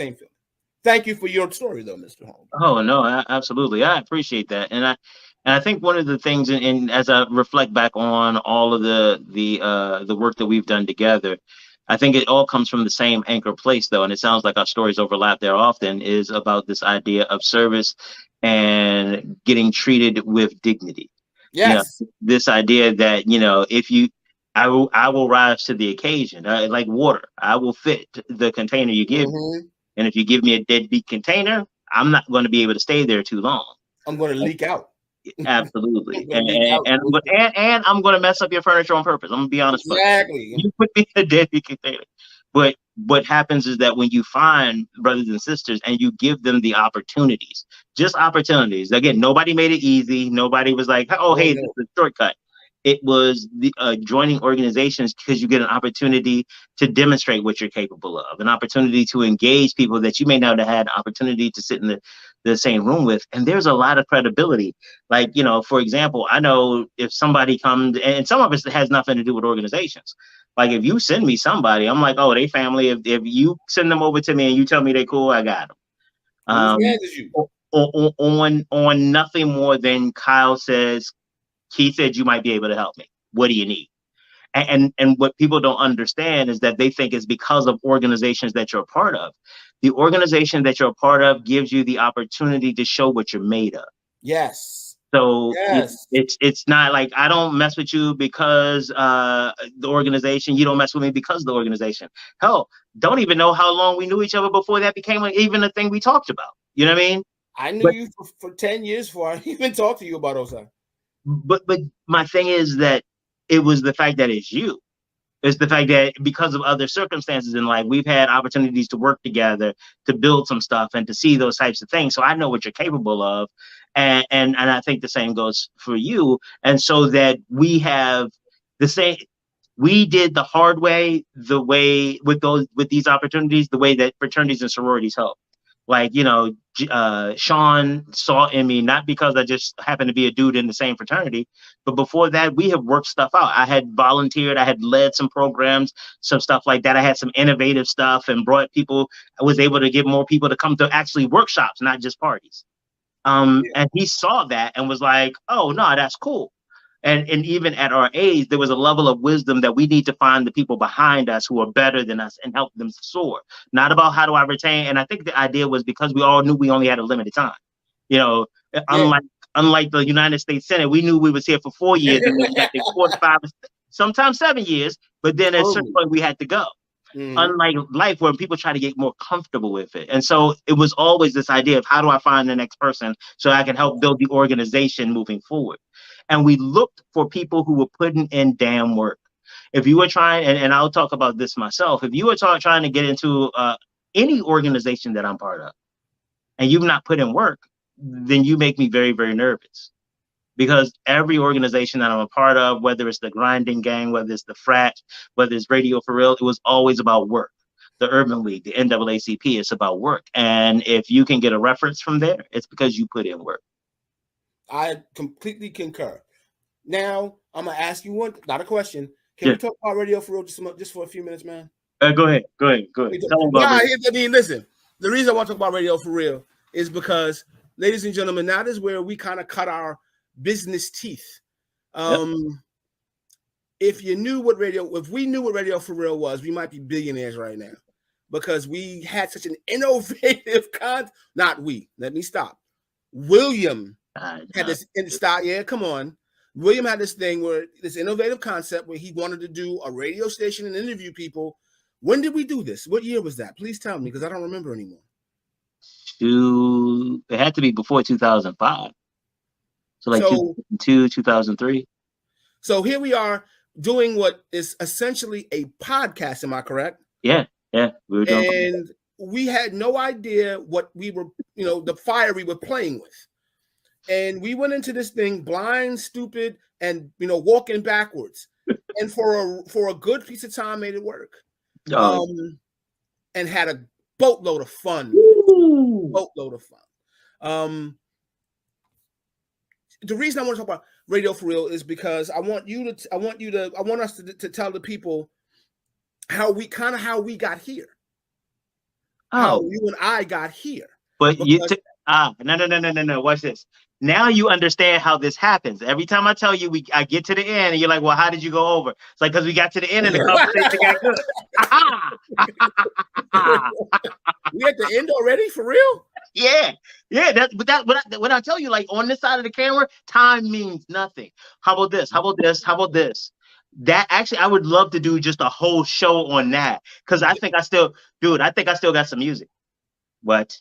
Thank you for your story, though, Mr. Holmes. Oh no, absolutely, I appreciate that, and I think one of the things, and as I reflect back on all of the work that we've done together, I think it all comes from the same anchor place, though, and it sounds like our stories overlap there often, is about this idea of service and getting treated with dignity. Yes. You know, this idea that, you know, I will rise to the occasion, like water. I will fit the container you give me. And if you give me a deadbeat container, I'm not going to be able to stay there too long. I'm going to leak out. Absolutely. And I'm going to mess up your furniture on purpose. I'm going to be honest. Exactly. You put me in a deadbeat container. But what happens is that when you find brothers and sisters and you give them the opportunities, just opportunities. Again, nobody made it easy. Nobody was like, oh, hey, this is a shortcut. It was the joining organizations because you get an opportunity to demonstrate what you're capable of, an opportunity to engage people that you may not have had an opportunity to sit in the same room with. And there's a lot of credibility. Like, you know, for example, I know if somebody comes, and some of it has nothing to do with organizations. Like if you send me somebody, I'm like, oh, they family. If you send them over to me and you tell me they're cool, I got them. On nothing more than Kyle says, Keith said you might be able to help me. What do you need? And what people don't understand is that they think it's because of organizations that you're a part of. The organization that you're a part of gives you the opportunity to show what you're made of. Yes. So it's not like I don't mess with you because the organization. You don't mess with me because of the organization. Hell, don't even know how long we knew each other before that became even a thing we talked about. You know what I mean? I knew you for 10 years before I even talked to you about OSA. But my thing is that it was the fact that it's you. It's the fact that because of other circumstances in life, we've had opportunities to work together, to build some stuff and to see those types of things. So I know what you're capable of. And I think the same goes for you. And so that we have the same, we did the hard way, the way with these opportunities, the way that fraternities and sororities help. Like, you know, Sean saw in me, not because I just happened to be a dude in the same fraternity, but before that, we have worked stuff out. I had volunteered, I had led some programs, some stuff like that. I had some innovative stuff and brought people, I was able to get more people to come to actually workshops, not just parties. And he saw that and was like, oh, no, that's cool. And even at our age, there was a level of wisdom that we need to find the people behind us who are better than us and help them soar. Not about how do I retain. And I think the idea was because we all knew we only had a limited time. You know, unlike the United States Senate, we knew we was here for 4 years and we had to 4 to 5, sometimes 7 years. But then at a certain point, we had to go. Unlike life, where people try to get more comfortable with it. And so it was always this idea of how do I find the next person so I can help build the organization moving forward. And we looked for people who were putting in damn work. If you were trying, and I'll talk about this myself, if you were trying to get into any organization that I'm part of, and you've not put in work, then you make me very, very nervous. Because every organization that I'm a part of, whether it's the Grinding Gang, whether it's the Frat, whether it's Radio for Real, it was always about work. The Urban League, the NAACP, it's about work. And if you can get a reference from there, it's because you put in work. I completely concur. Now, I'm going to ask you not a question. Can we talk about Radio for Real just for a few minutes, man? Go ahead. I mean, listen, the reason I want to talk about Radio for Real is because, ladies and gentlemen, that is where we kind of cut our business teeth. If we knew what Radio for Real was, we might be billionaires right now because we had such an innovative let me stop. William had this come on. William had this thing where this innovative concept where he wanted to do a radio station and interview people. When did we do this? What year was that? Please tell me, because I don't remember anymore. It had to be before 2005. So like 2002, 2003. So here we are doing what is essentially a podcast. Am I correct? Yeah. We were doing. And we had no idea what we were, the fire we were playing with. And we went into this thing blind, stupid, and walking backwards. And for a good piece of time made it work. And had a boatload of fun. Boatload of fun. The reason I want to talk about Radio for Real is because I want us to tell the people how we got here. How you and I got here. But no. Watch this. Now you understand how this happens. Every time I tell you I get to the end and you're like, well, how did you go over? It's like, because we got to the end and the conversation got good. We at the end already, for real? Yeah. When I tell you, like, on this side of the camera, time means nothing. How about this? That actually, I would love to do just a whole show on that, because I think I still got some music. What?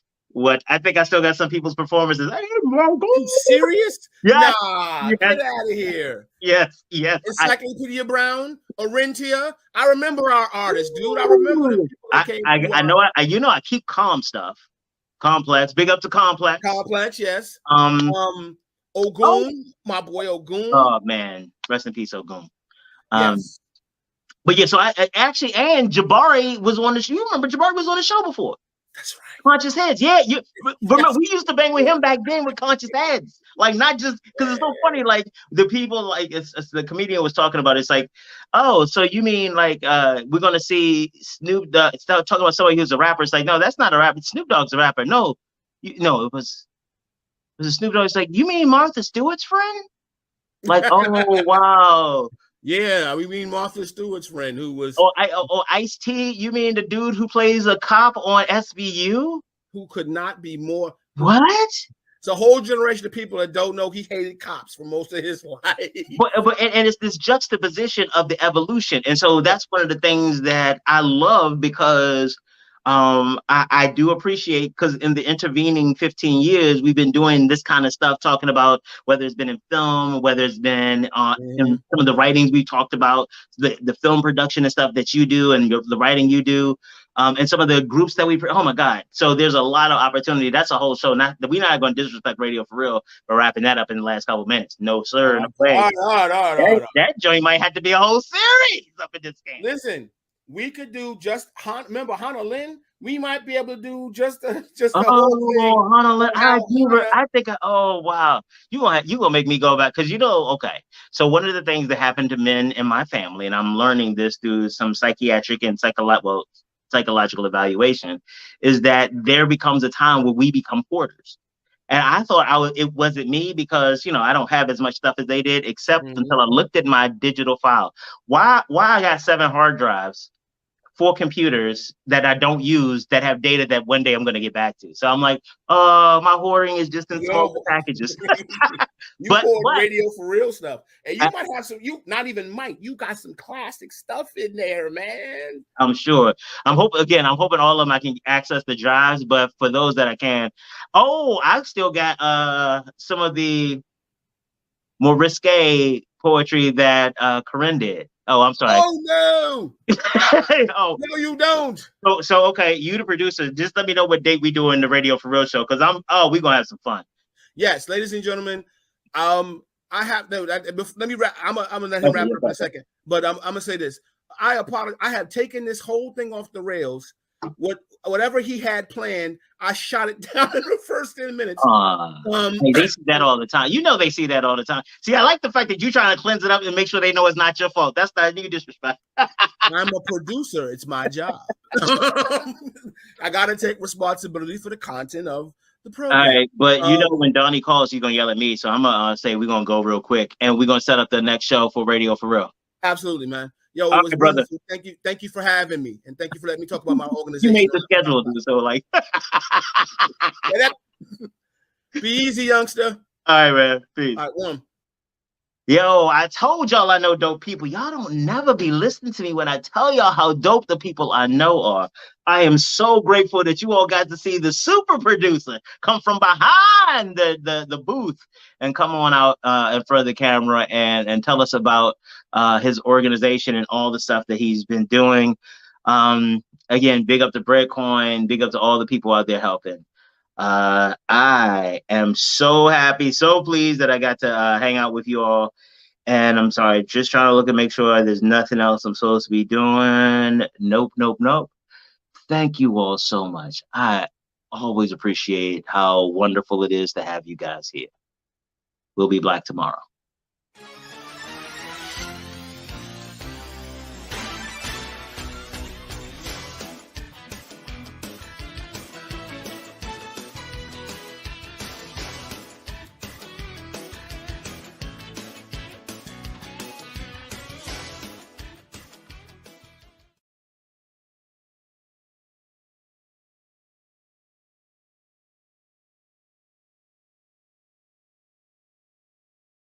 I think I still got some people's performances. Are you serious? Yeah. Nah, get out of here. Yes. Encyclopedia Brown, Orentia. I remember our artists, dude. I remember the people that came. I know. I keep calm stuff. Complex. Big up to Complex. Complex, yes. Ogun, my boy Ogun. Oh man, rest in peace, Ogun. Yes. But yeah, so I actually, and Jabari was on the show. You remember Jabari was on the show before? That's right. Conscious Heads. Yeah, remember we used to bang with him back then with Conscious Heads. Like, not just because it's so funny. Like, the people, like, it's the comedian was talking about. It's like, oh, so you mean like we're gonna see Snoop Dogg talking about somebody who's a rapper? It's like, no, that's not a rapper. Snoop Dogg's a rapper. No, it was a Snoop Dogg. It's like, you mean Martha Stewart's friend? Like, oh wow. Yeah, we mean Martha Stewart's friend who was. Ice-T. You mean the dude who plays a cop on SVU? Who could not be more. What? It's a whole generation of people that don't know he hated cops for most of his life. But it's this juxtaposition of the evolution, and so that's one of the things that I love, because I do appreciate, because in the intervening 15 years, we've been doing this kind of stuff, talking about whether it's been in film, whether it's been in some of the writings we talked about, the film production and stuff that you do, and the writing you do, and some of the groups that oh my God. So there's a lot of opportunity. That's a whole show. We're not going to disrespect Radio for Real for wrapping that up in the last couple of minutes. No, sir. No way. That joint might have to be a whole series up in this game. Listen. We could do just remember Hannah Lynn. We might be able to do just the whole thing. Hannah Lynn. I think. Oh wow, you gonna make me go back, because okay. So one of the things that happened to men in my family, and I'm learning this through some psychiatric and psychological evaluation, is that there becomes a time where we become hoarders. And I thought it wasn't me, because I don't have as much stuff as they did, except until I looked at my digital file. Why I got 7 hard drives, 4 computers that I don't use, that have data that one day I'm going to get back to. So I'm like, my hoarding is just in small packages. But Radio for Real stuff, and you might have some. You got some classic stuff in there, man. I'm sure. I'm hoping all of them I can access the drives, but for those that I can, I still got some of the more risque poetry that Corinne did. Oh, I'm sorry. Oh no! No, you don't. So okay, you the producer, just let me know what date we doing the Radio for Real show, because we're gonna have some fun. Yes, ladies and gentlemen. I have let me wrap. I'm gonna let him wrap it up in a second. But I'm gonna say this. I apologize. I have taken this whole thing off the rails. Whatever he had planned, I shot it down in the first 10 minutes. They see that all the time. They see that all the time. See, I like the fact that you're trying to cleanse it up and make sure they know it's not your fault. That's not you disrespect. I'm a producer. It's my job. I got to take responsibility for the content of the program. All right, but when Donnie calls, he's gonna yell at me. So I'm gonna say we're gonna go real quick, and we're gonna set up the next show for Radio for Real. Absolutely, man. Yo, it was brother. Thank you for having me, and thank you for letting me talk about my organization. You made the schedule, dude. So like, be easy, youngster. All right, man. Peace. All right, one. Yo, I told y'all I know dope people. Y'all don't never be listening to me when I tell y'all how dope the people I know are. I am so grateful that you all got to see the super producer come from behind the booth and come on out in front of the camera and tell us about his organization and all the stuff that he's been doing. Again, big up to Breadcoin, big up to all the people out there helping. I am so happy, so pleased that I got to hang out with you all. And I'm sorry, just trying to look and make sure there's nothing else I'm supposed to be doing. Nope, nope, nope. Thank you all so much. I always appreciate how wonderful it is to have you guys here. We'll be black tomorrow.